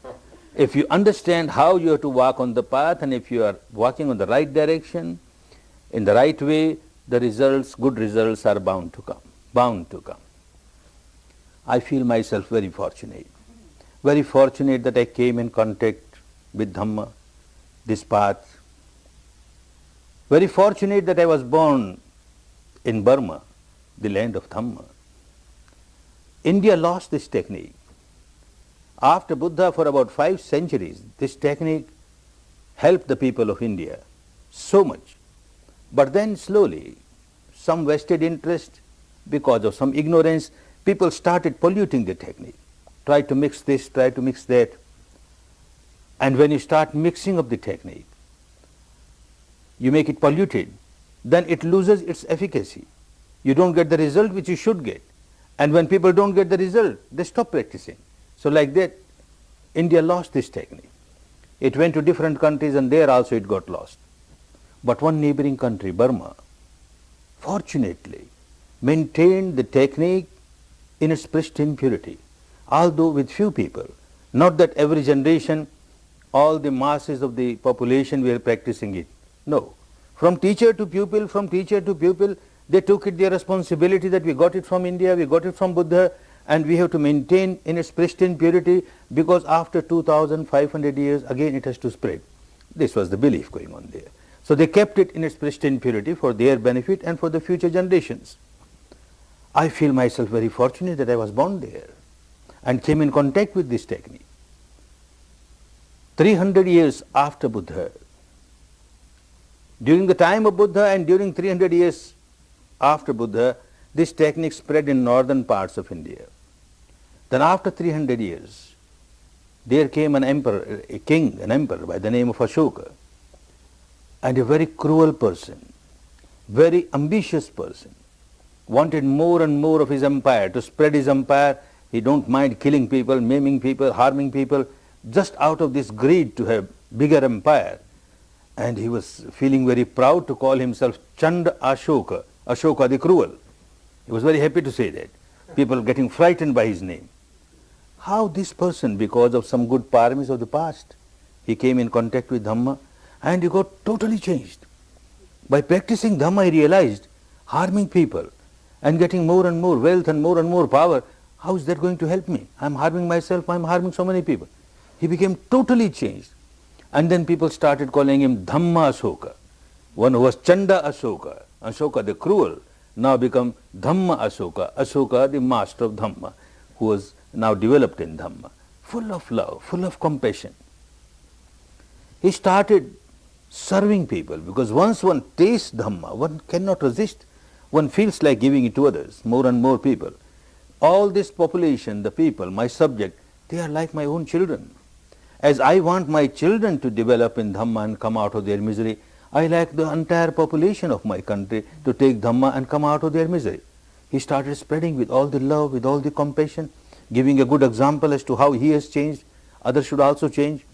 If you understand how you have to walk on the path, and if you are walking on the right direction, in the right way, the results, good results are bound to come, bound to come. I feel myself very fortunate that I came in contact with Dhamma, this path. Very fortunate that I was born in Burma, the land of Dhamma. India lost this technique. After Buddha, for about 5 centuries, this technique helped the people of India so much. But then slowly, some vested interest, because of some ignorance, people started polluting the technique. Try to mix this, try to mix that. And when you start mixing up the technique, you make it polluted, then it loses its efficacy. You don't get the result which you should get. And when people don't get the result, they stop practicing. So like that, India lost this technique. It went to different countries and there also it got lost. But one neighboring country, Burma, fortunately maintained the technique in its pristine purity, although with few people. Not that every generation, all the masses of the population were practicing it. No. From teacher to pupil, they took it their responsibility that we got it from India, we got it from Buddha, and we have to maintain in its pristine purity, because after 2,500 years again it has to spread. This was the belief going on there. So they kept it in its pristine purity for their benefit and for the future generations. I feel myself very fortunate that I was born there and came in contact with this technique. 300 years after Buddha, during the time of Buddha and during 300 years after Buddha, this technique spread in northern parts of India. Then after 300 years, there came an emperor, a king, an emperor by the name of Ashoka, and a very cruel person, very ambitious person, wanted more and more of his empire, to spread his empire. He don't mind killing people, maiming people, harming people, just out of this greed to have bigger empire. And he was feeling very proud to call himself Chanda Ashoka, Ashoka the cruel. He was very happy to say that. People getting frightened by his name. How this person, because of some good paramis of the past, he came in contact with Dhamma and he got totally changed. By practicing Dhamma, he realized harming people and getting more and more wealth and more power, how is that going to help me? I am harming myself, I am harming so many people. He became totally changed. And then people started calling him Dhamma Ashoka, one who was Chanda Ashoka, Ashoka the cruel. now become Dhamma Asoka, Asoka the master of Dhamma, who was now developed in Dhamma, full of love, full of compassion. He started serving people, because once one tastes Dhamma, one cannot resist. One feels like giving it to others, more and more people. All this population, the people, my subject, they are like my own children. As I want my children to develop in Dhamma and come out of their misery, I like the entire population of my country to take Dhamma and come out of their misery. He started spreading with all the love, with all the compassion, giving a good example as to how he has changed. Others should also change.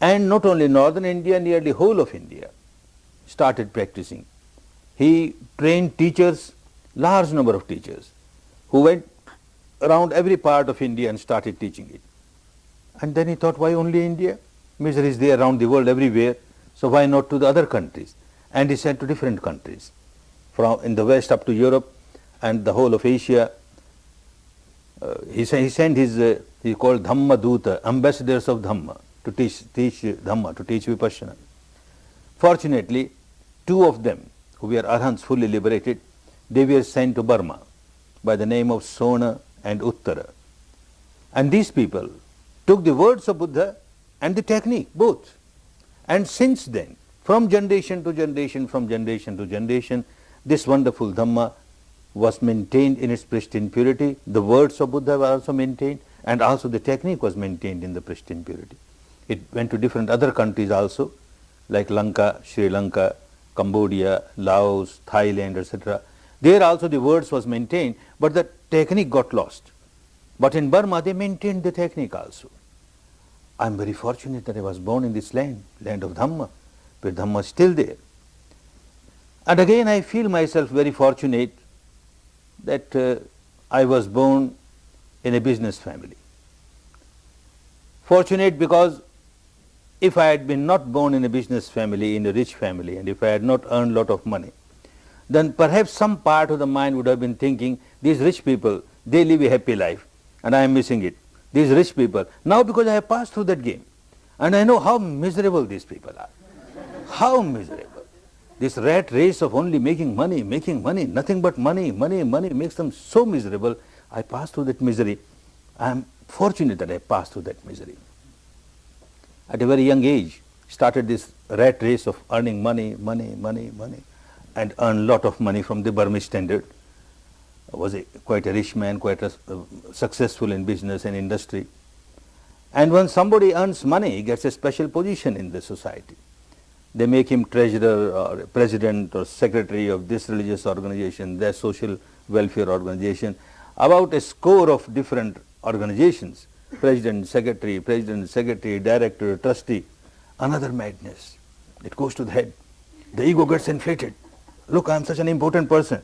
And not only northern India, nearly whole of India started practicing. He trained teachers, large number of teachers, who went around every part of India and started teaching it. And then he thought, why only India? Misery is there around the world everywhere, so why not to the other countries? And he sent to different countries, from in the west up to Europe and the whole of Asia. He sent his, he called Dhamma Duta, ambassadors of Dhamma, to teach Dhamma, to teach Vipassana. Fortunately, two of them, who were Arhants fully liberated, they were sent to Burma by the name of Sona and Uttara. And these people took the words of Buddha and the technique, both. And since then, from generation to generation, from generation to generation, this wonderful Dhamma was maintained in its pristine purity. The words of Buddha were also maintained, and also the technique was maintained in the pristine purity. It went to different other countries also, like Lanka, Sri Lanka, Cambodia, Laos, Thailand, etc. There also the words was maintained, but the technique got lost. But in Burma, they maintained the technique also. I am very fortunate that I was born in this land, land of Dhamma, where Dhamma is still there. And again, I feel myself very fortunate that I was born in a business family. Fortunate because if I had been not born in a business family, in a rich family, and if I had not earned a lot of money, then perhaps some part of the mind would have been thinking, these rich people, they live a happy life, and I am missing it. These rich people. Now because I have passed through that game, and I know how miserable these people are. How miserable. This rat race of only making money, nothing but money makes them so miserable. I passed through that misery. I am fortunate that I passed through that misery. At a very young age, started this rat race of earning money, and earned a lot of money from the Burmese standard. I was quite a rich man, quite successful in business and industry. And when somebody earns money, he gets a special position in the society. They make him treasurer or president or secretary of this religious organization, that social welfare organization, about a score of different organizations, president, secretary, director, trustee. Another madness. It goes to the head. The ego gets inflated. Look, I am such an important person.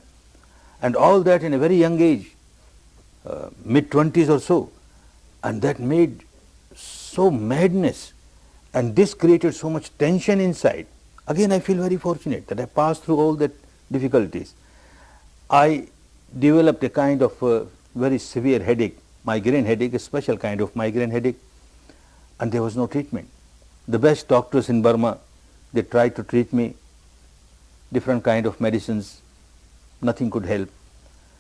And all that in a very young age, mid-20s or so. And that made so madness. And this created so much tension inside. Again, I feel very fortunate that I passed through all that difficulties. I developed a kind of very severe headache, migraine headache, a special kind of migraine headache, and there was no treatment. The best doctors in Burma, they tried to treat me, different kind of medicines, nothing could help.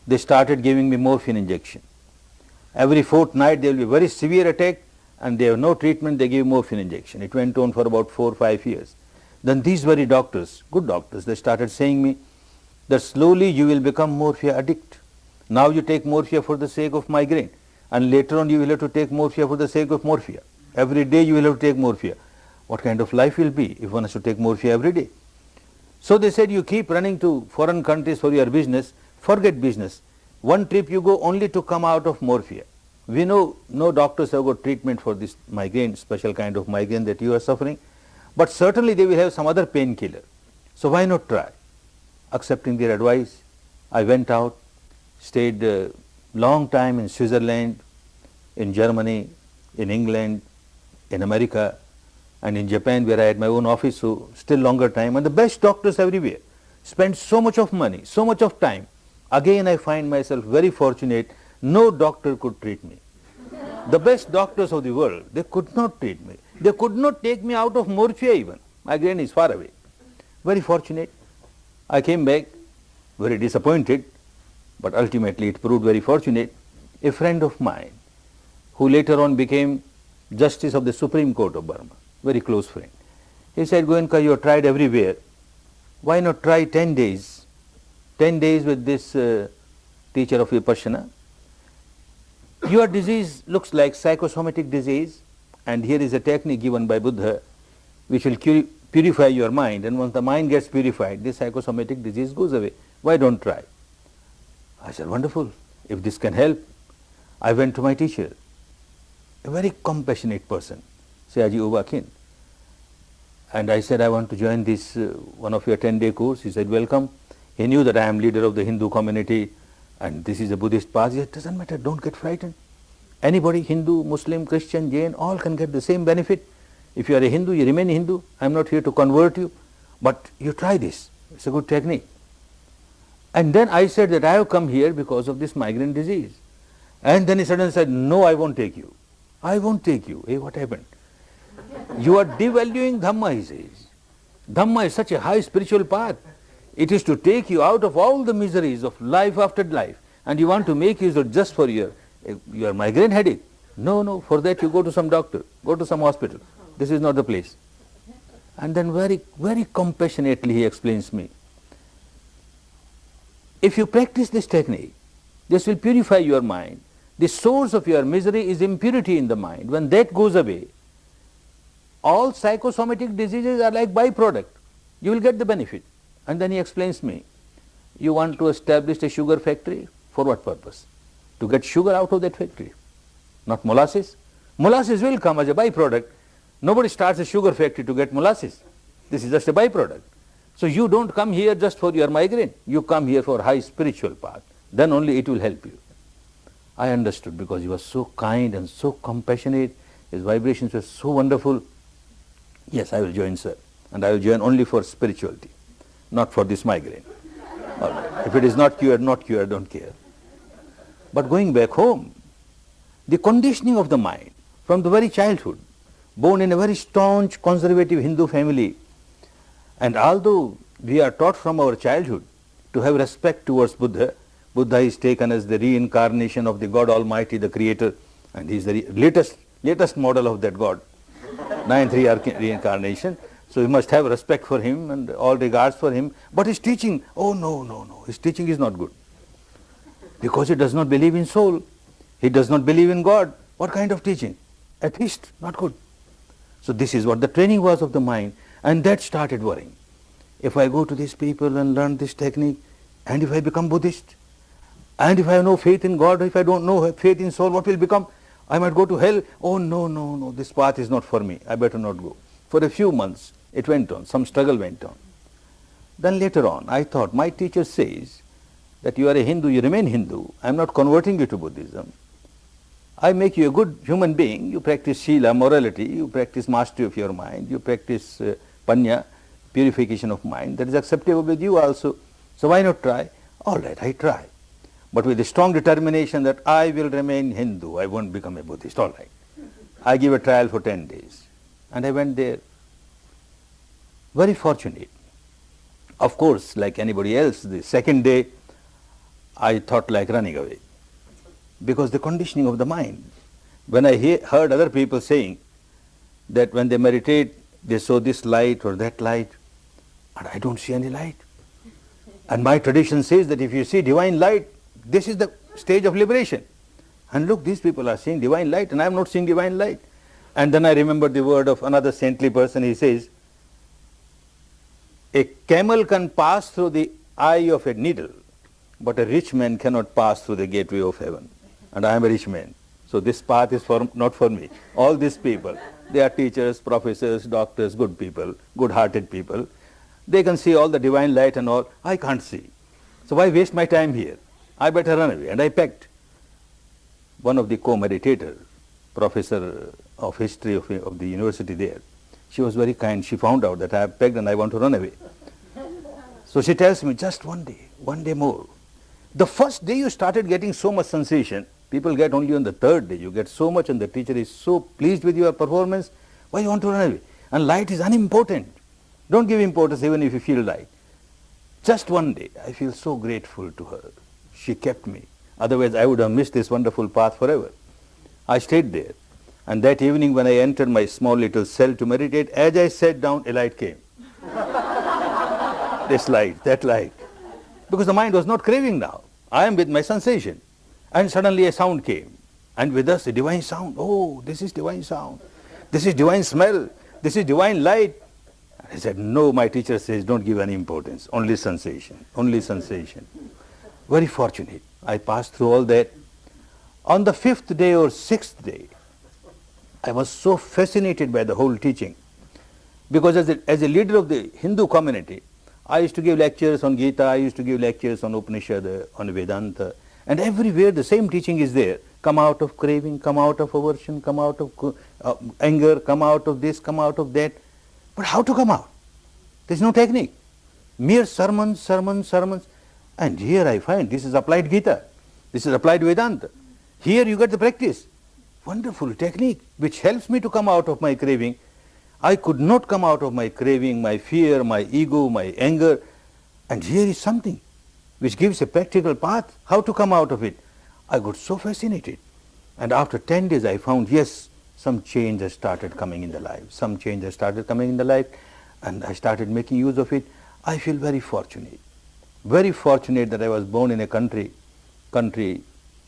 They started giving me morphine injection. Every fortnight there will be a very severe attack, and they have no treatment, they give morphine injection. It went on for about 4 or 5 years. Then these very doctors, good doctors, they started saying me that slowly you will become morphia addict. Now you take morphia for the sake of migraine, and later on you will have to take morphia for the sake of morphia. Every day you will have to take morphia. What kind of life will be if one has to take morphia every day? So they said, you keep running to foreign countries for your business, forget business. One trip you go only to come out of morphia. We know no doctors have got treatment for this migraine, special kind of migraine that you are suffering, but certainly they will have some other painkiller. So why not try? Accepting their advice, I went out, stayed a long time in Switzerland, in Germany, in England, in America, and in Japan, where I had my own office, so still longer time, and the best doctors everywhere. Spent so much of money, so much of time. Again I find myself very fortunate. No doctor could treat me. The best doctors of the world, they could not treat me. They could not take me out of morphia even. Migraine is far away. Very fortunate. I came back, very disappointed. but ultimately it proved very fortunate. A friend of mine, who later on became Justice of the Supreme Court of Burma, very close friend, he said, Goenka, you have tried everywhere, why not try 10 days? 10 days with this teacher of Vipassana. Your disease looks like psychosomatic disease, and here is a technique given by Buddha which will purify your mind, and once the mind gets purified, this psychosomatic disease goes away. Why don't try? I said, wonderful, if this can help. I went to my teacher, a very compassionate person, Sayaji Ubakin, and I said, I want to join this one of your 10-day course. He said, welcome. He knew that I am leader of the Hindu community and this is a Buddhist path. He said, doesn't matter, don't get frightened. Anybody, Hindu, Muslim, Christian, Jain, all can get the same benefit. If you are a Hindu, you remain Hindu. I am not here to convert you, but you try this. It's a good technique. And then I said that I have come here because of this migraine disease. And then he suddenly said, no, I won't take you. I won't take you. Hey, what happened? You are devaluing Dhamma, he says. Dhamma is such a high spiritual path. It is to take you out of all the miseries of life after life. And you want to make use of just for your migraine headache. No, for that you go to some doctor, go to some hospital. This is not the place. And then very, very compassionately he explains me, if you practice this technique, this will purify your mind. The source of your misery is impurity in the mind. When that goes away, all psychosomatic diseases are like byproduct. You will get the benefit. And then he explains me, you want to establish a sugar factory? For what purpose? To get sugar out of that factory, not molasses. Molasses will come as a byproduct. Nobody starts a sugar factory to get molasses. This is just a byproduct. So you don't come here just for your migraine. You come here for high spiritual path. Then only it will help you. I understood because he was so kind and so compassionate. His vibrations were so wonderful. Yes, I will join, sir. And I will join only for spirituality, not for this migraine. All right. If it is not cured, I don't care. But going back home, the conditioning of the mind from the very childhood, born in a very staunch conservative Hindu family, and although we are taught from our childhood to have respect towards Buddha, Buddha is taken as the reincarnation of the God Almighty, the Creator, and he is the latest model of that God, ninth reincarnation. So we must have respect for him and all regards for him. But his teaching, oh no, his teaching is not good. Because he does not believe in soul. He does not believe in God. What kind of teaching? Atheist, not good. So this is what the training was of the mind, and that started worrying. If I go to these people and learn this technique, and if I become Buddhist, and if I have no faith in God, if I don't know faith in soul, what will become? I might go to hell. Oh no, this path is not for me. I better not go. For a few months, it went on. Some struggle went on. Then later on, I thought, my teacher says that you are a Hindu, you remain Hindu. I am not converting you to Buddhism. I make you a good human being. You practice Shila, morality. You practice mastery of your mind. You practice Panya, purification of mind. That is acceptable with you also. So why not try? All right, I try. But with a strong determination that I will remain Hindu. I won't become a Buddhist. All right. I give a trial for 10 days. And I went there. Very fortunate. Of course, like anybody else, the second day, I thought like running away. Because the conditioning of the mind. When I heard other people saying that when they meditate, they saw this light or that light, and I don't see any light. And my tradition says that if you see divine light, this is the stage of liberation. And look, these people are seeing divine light, and I am not seeing divine light. And then I remember the word of another saintly person. He says, a camel can pass through the eye of a needle, but a rich man cannot pass through the gateway of heaven. And I am a rich man. So this path is not for me. All these people, they are teachers, professors, doctors, good people, good-hearted people. They can see all the divine light and all. I can't see. So why waste my time here? I better run away. And I packed. One of the co-meditators, professor of history of the university there, she was very kind. She found out that I have pegged and I want to run away. So she tells me, just one day more. The first day you started getting so much sensation, people get only on the third day. You get so much and the teacher is so pleased with your performance. Why you want to run away? And light is unimportant. Don't give importance even if you feel light. Just one day, I feel so grateful to her. She kept me. Otherwise, I would have missed this wonderful path forever. I stayed there. And that evening when I entered my small little cell to meditate, as I sat down, a light came. This light, that light. Because the mind was not craving now. I am with my sensation. And suddenly a sound came. And with us a divine sound. Oh, this is divine sound. This is divine smell. This is divine light. I said, no, my teacher says, don't give any importance. Only sensation. Only sensation. Very fortunate. I passed through all that. On the 5th day or 6th day, I was so fascinated by the whole teaching. Because as a leader of the Hindu community, I used to give lectures on Gita, I used to give lectures on Upanishad, on Vedanta, and everywhere the same teaching is there. Come out of craving, come out of aversion, come out of anger, come out of this, come out of that. But how to come out? There is no technique. Mere sermons, sermons, sermons. And here I find this is applied Gita, this is applied Vedanta. Here you get the practice. Wonderful technique which helps me to come out of my craving. I could not come out of my craving, my fear, my ego, my anger. And here is something which gives a practical path, how to come out of it. I got so fascinated. And after 10 days I found, yes, some change has started coming in the life. Some change has started coming in the life. And I started making use of it. I feel very fortunate that I was born in a country,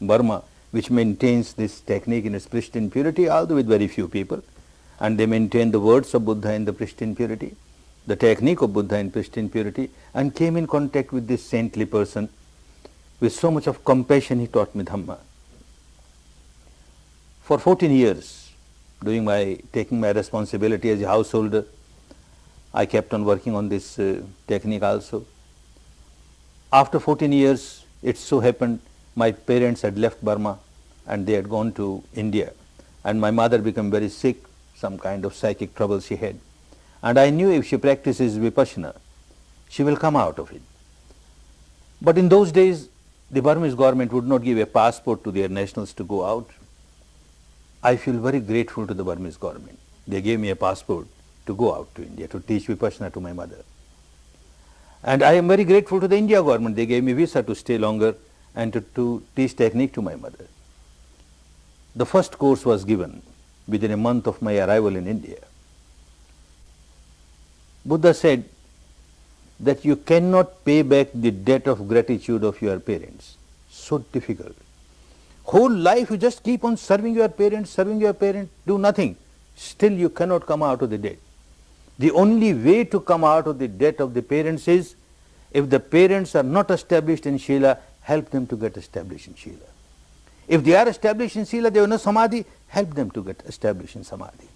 Burma, which maintains this technique in its pristine purity, although with very few people. And they maintain the words of Buddha in the pristine purity, the technique of Buddha in pristine purity, and came in contact with this saintly person. With so much of compassion, he taught me Dhamma. For 14 years, taking my responsibility as a householder, I kept on working on this technique also. After 14 years, it so happened my parents had left Burma and they had gone to India. And my mother became very sick, some kind of psychic trouble she had. And I knew if she practices Vipassana, she will come out of it. But in those days, the Burmese government would not give a passport to their nationals to go out. I feel very grateful to the Burmese government. They gave me a passport to go out to India, to teach Vipassana to my mother. And I am very grateful to the India government. They gave me visa to stay longer and to teach technique to my mother. The first course was given within a month of my arrival in India. Buddha said that you cannot pay back the debt of gratitude of your parents. So difficult. Whole life you just keep on serving your parents, do nothing. Still you cannot come out of the debt. The only way to come out of the debt of the parents is, if the parents are not established in Shila, help them to get established in Shila. If they are established in Shila, they have no Samadhi, help them to get established in Samadhi.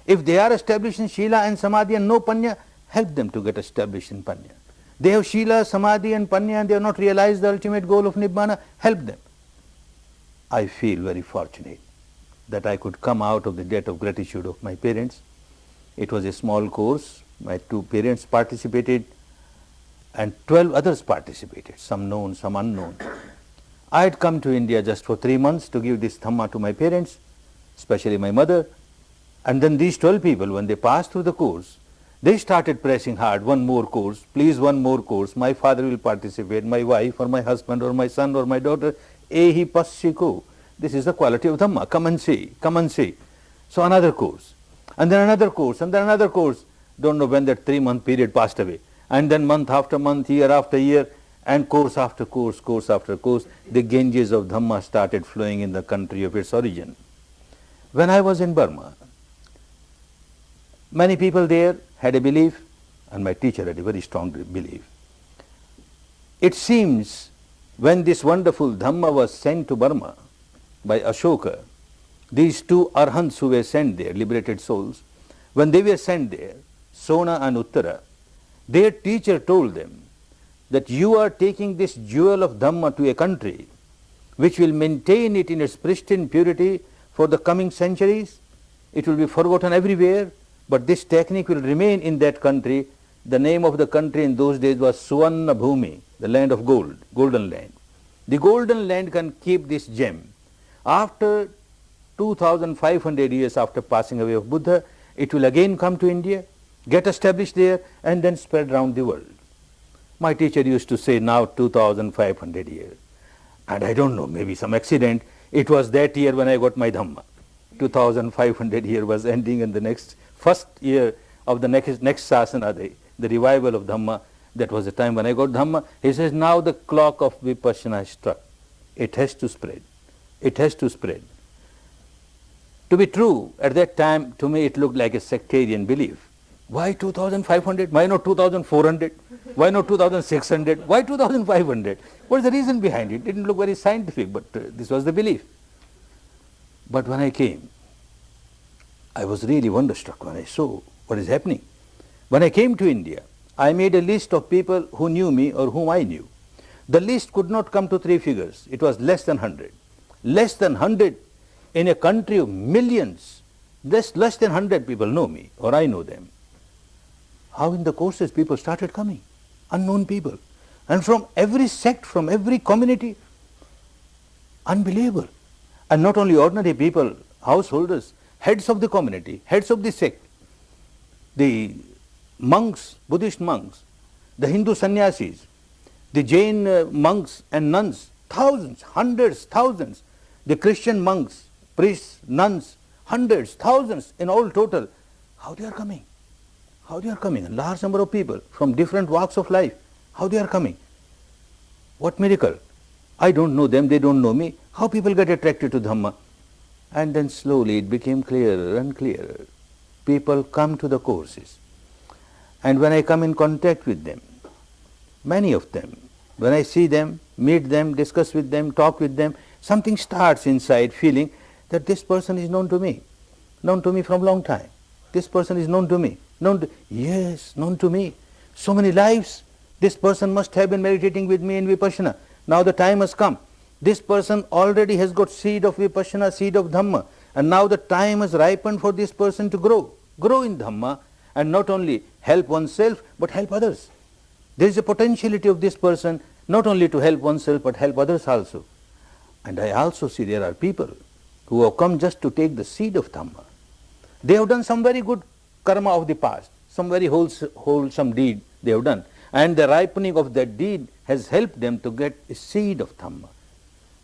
If they are established in Shila and Samadhi and no Panya, help them to get established in Panya. They have Shila, Samadhi and Panya and they have not realized the ultimate goal of Nibbana, help them. I feel very fortunate that I could come out of the debt of gratitude of my parents. It was a small course. My two parents participated and 12 others participated, some known, some unknown. I had come to India just for 3 months to give this Dhamma to my parents, especially my mother. And then these 12 people, when they passed through the course, they started pressing hard, one more course, please one more course, my father will participate, my wife or my husband or my son or my daughter, ehi passiko. This is the quality of Dhamma, come and see, come and see. So another course, and then another course, and then another course. Don't know when that 3-month period passed away. And then month after month, year after year, and course after course, course after course, the Ganges of Dhamma started flowing in the country of its origin. When I was in Burma, many people there had a belief, and my teacher had a very strong belief. It seems when this wonderful Dhamma was sent to Burma by Ashoka, these two Arhants who were sent there, liberated souls, when they were sent there, Sona and Uttara, their teacher told them that you are taking this jewel of Dhamma to a country which will maintain it in its pristine purity for the coming centuries. It will be forgotten everywhere, but this technique will remain in that country. The name of the country in those days was Suvarna Bhumi, the land of gold, golden land. The golden land can keep this gem. After 2500 years after passing away of Buddha, it will again come to India, get established there, and then spread around the world. My teacher used to say, now 2500 years. And I don't know, maybe some accident. It was that year when I got my Dhamma. 2500 year was ending, and the first year of the next sasana, the revival of Dhamma, that was the time when I got Dhamma. He says, now the clock of Vipassana has struck. It has to spread. It has to spread. To be true, at that time, to me it looked like a sectarian belief. Why 2500? Why not 2400? Why not 2600? Why 2500? What is the reason behind it? It didn't look very scientific, but this was the belief. But when I came, I was really wonderstruck when I saw what is happening. When I came to India, I made a list of people who knew me or whom I knew. The list could not come to 3 figures. It was less than 100. Less than 100 in a country of millions. Less than 100 people know me or I know them. How in the courses people started coming, unknown people, and from every sect, from every community. Unbelievable. And not only ordinary people, householders, heads of the community, heads of the sect, the monks, Buddhist monks, the Hindu sannyasis, the Jain monks and nuns, thousands, hundreds, thousands, the Christian monks, priests, nuns, hundreds, thousands in all total. How they are coming? How they are coming? A large number of people from different walks of life. How they are coming? What miracle? I don't know them, they don't know me. How people get attracted to Dhamma? And then slowly it became clearer and clearer. People come to the courses. And when I come in contact with them, many of them, when I see them, meet them, discuss with them, talk with them, something starts inside feeling that this person is known to me from long time. This person is known to me. Yes, known to me. So many lives. This person must have been meditating with me in Vipassana. Now the time has come. This person already has got seed of Vipassana, seed of Dhamma. And now the time has ripened for this person to grow in Dhamma, and not only help oneself but help others. There is a potentiality of this person not only to help oneself but help others also. And I also see there are people who have come just to take the seed of Dhamma. They have done some very good karma of the past, some very wholesome deed they have done. And the ripening of that deed has helped them to get a seed of Dhamma.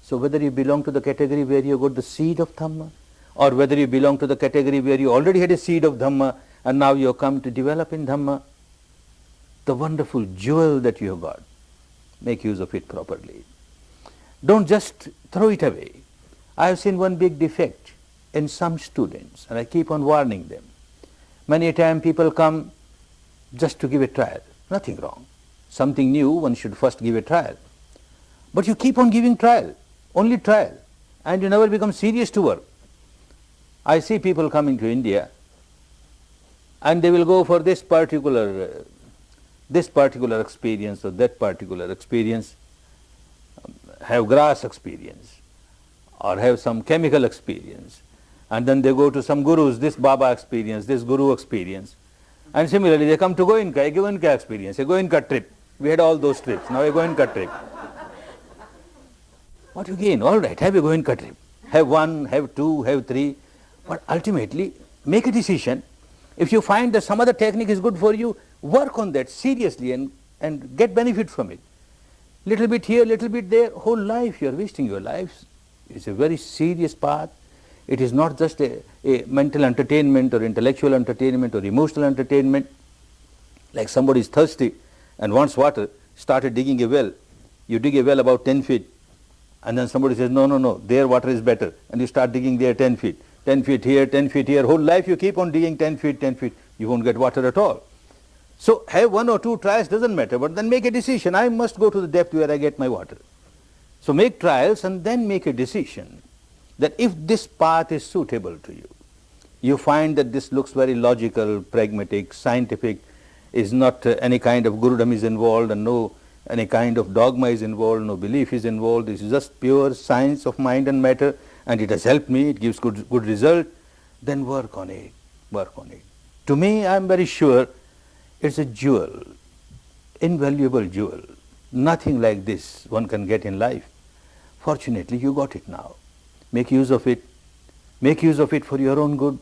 So whether you belong to the category where you got the seed of Dhamma, or whether you belong to the category where you already had a seed of Dhamma and now you have come to develop in Dhamma, the wonderful jewel that you have got, make use of it properly. Don't just throw it away. I have seen one big defect in some students, and I keep on warning them. Many a time people come just to give a trial. Nothing wrong. Something new, one should first give a trial. But you keep on giving trial, only trial, and you never become serious to work. I see people coming to India and they will go for this particular experience or that particular experience, have grass experience or have some chemical experience, and then they go to some gurus, this Baba experience, this guru experience, and similarly they come to Goenka experience, a Goenka trip. We had all those trips, now a Goenka trip. What you gain? All right, have a Goenka trip. Have 1, have 2, have 3, but ultimately make a decision. If you find that some other technique is good for you, work on that seriously and get benefit from it. Little bit here, little bit there, whole life you are wasting your lives. It's a very serious path. It is not just a mental entertainment or intellectual entertainment or emotional entertainment. Like somebody is thirsty and wants water, started digging a well. You dig a well about 10 feet and then somebody says, no, their water is better, and you start digging there 10 feet. 10 feet here, 10 feet here, whole life you keep on digging 10 feet, 10 feet, you won't get water at all. So have 1 or 2 trials, doesn't matter, but then make a decision, I must go to the depth where I get my water. So make trials and then make a decision that if this path is suitable to you, you find that this looks very logical, pragmatic, scientific, is not any kind of gurudom is involved and no any kind of dogma is involved, no belief is involved, this is just pure science of mind and matter, and it has helped me, it gives good result, then work on it. To me, I am very sure it's a jewel, invaluable jewel. Nothing like this one can get in life. Fortunately, you got it now. Make use of it. Make use of it for your own good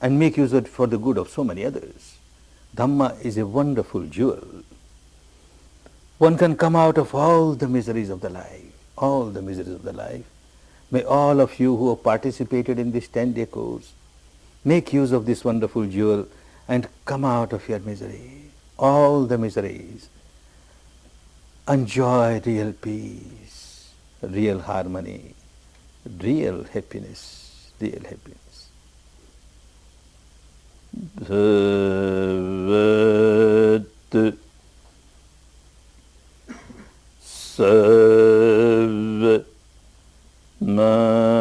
and make use of it for the good of so many others. Dhamma is a wonderful jewel. One can come out of all the miseries of the life, all the miseries of the life. May all of you who have participated in this 10-day course make use of this wonderful jewel and come out of your misery, all the miseries. Enjoy real peace, real harmony, real happiness, real happiness. Bhavat Sav Ma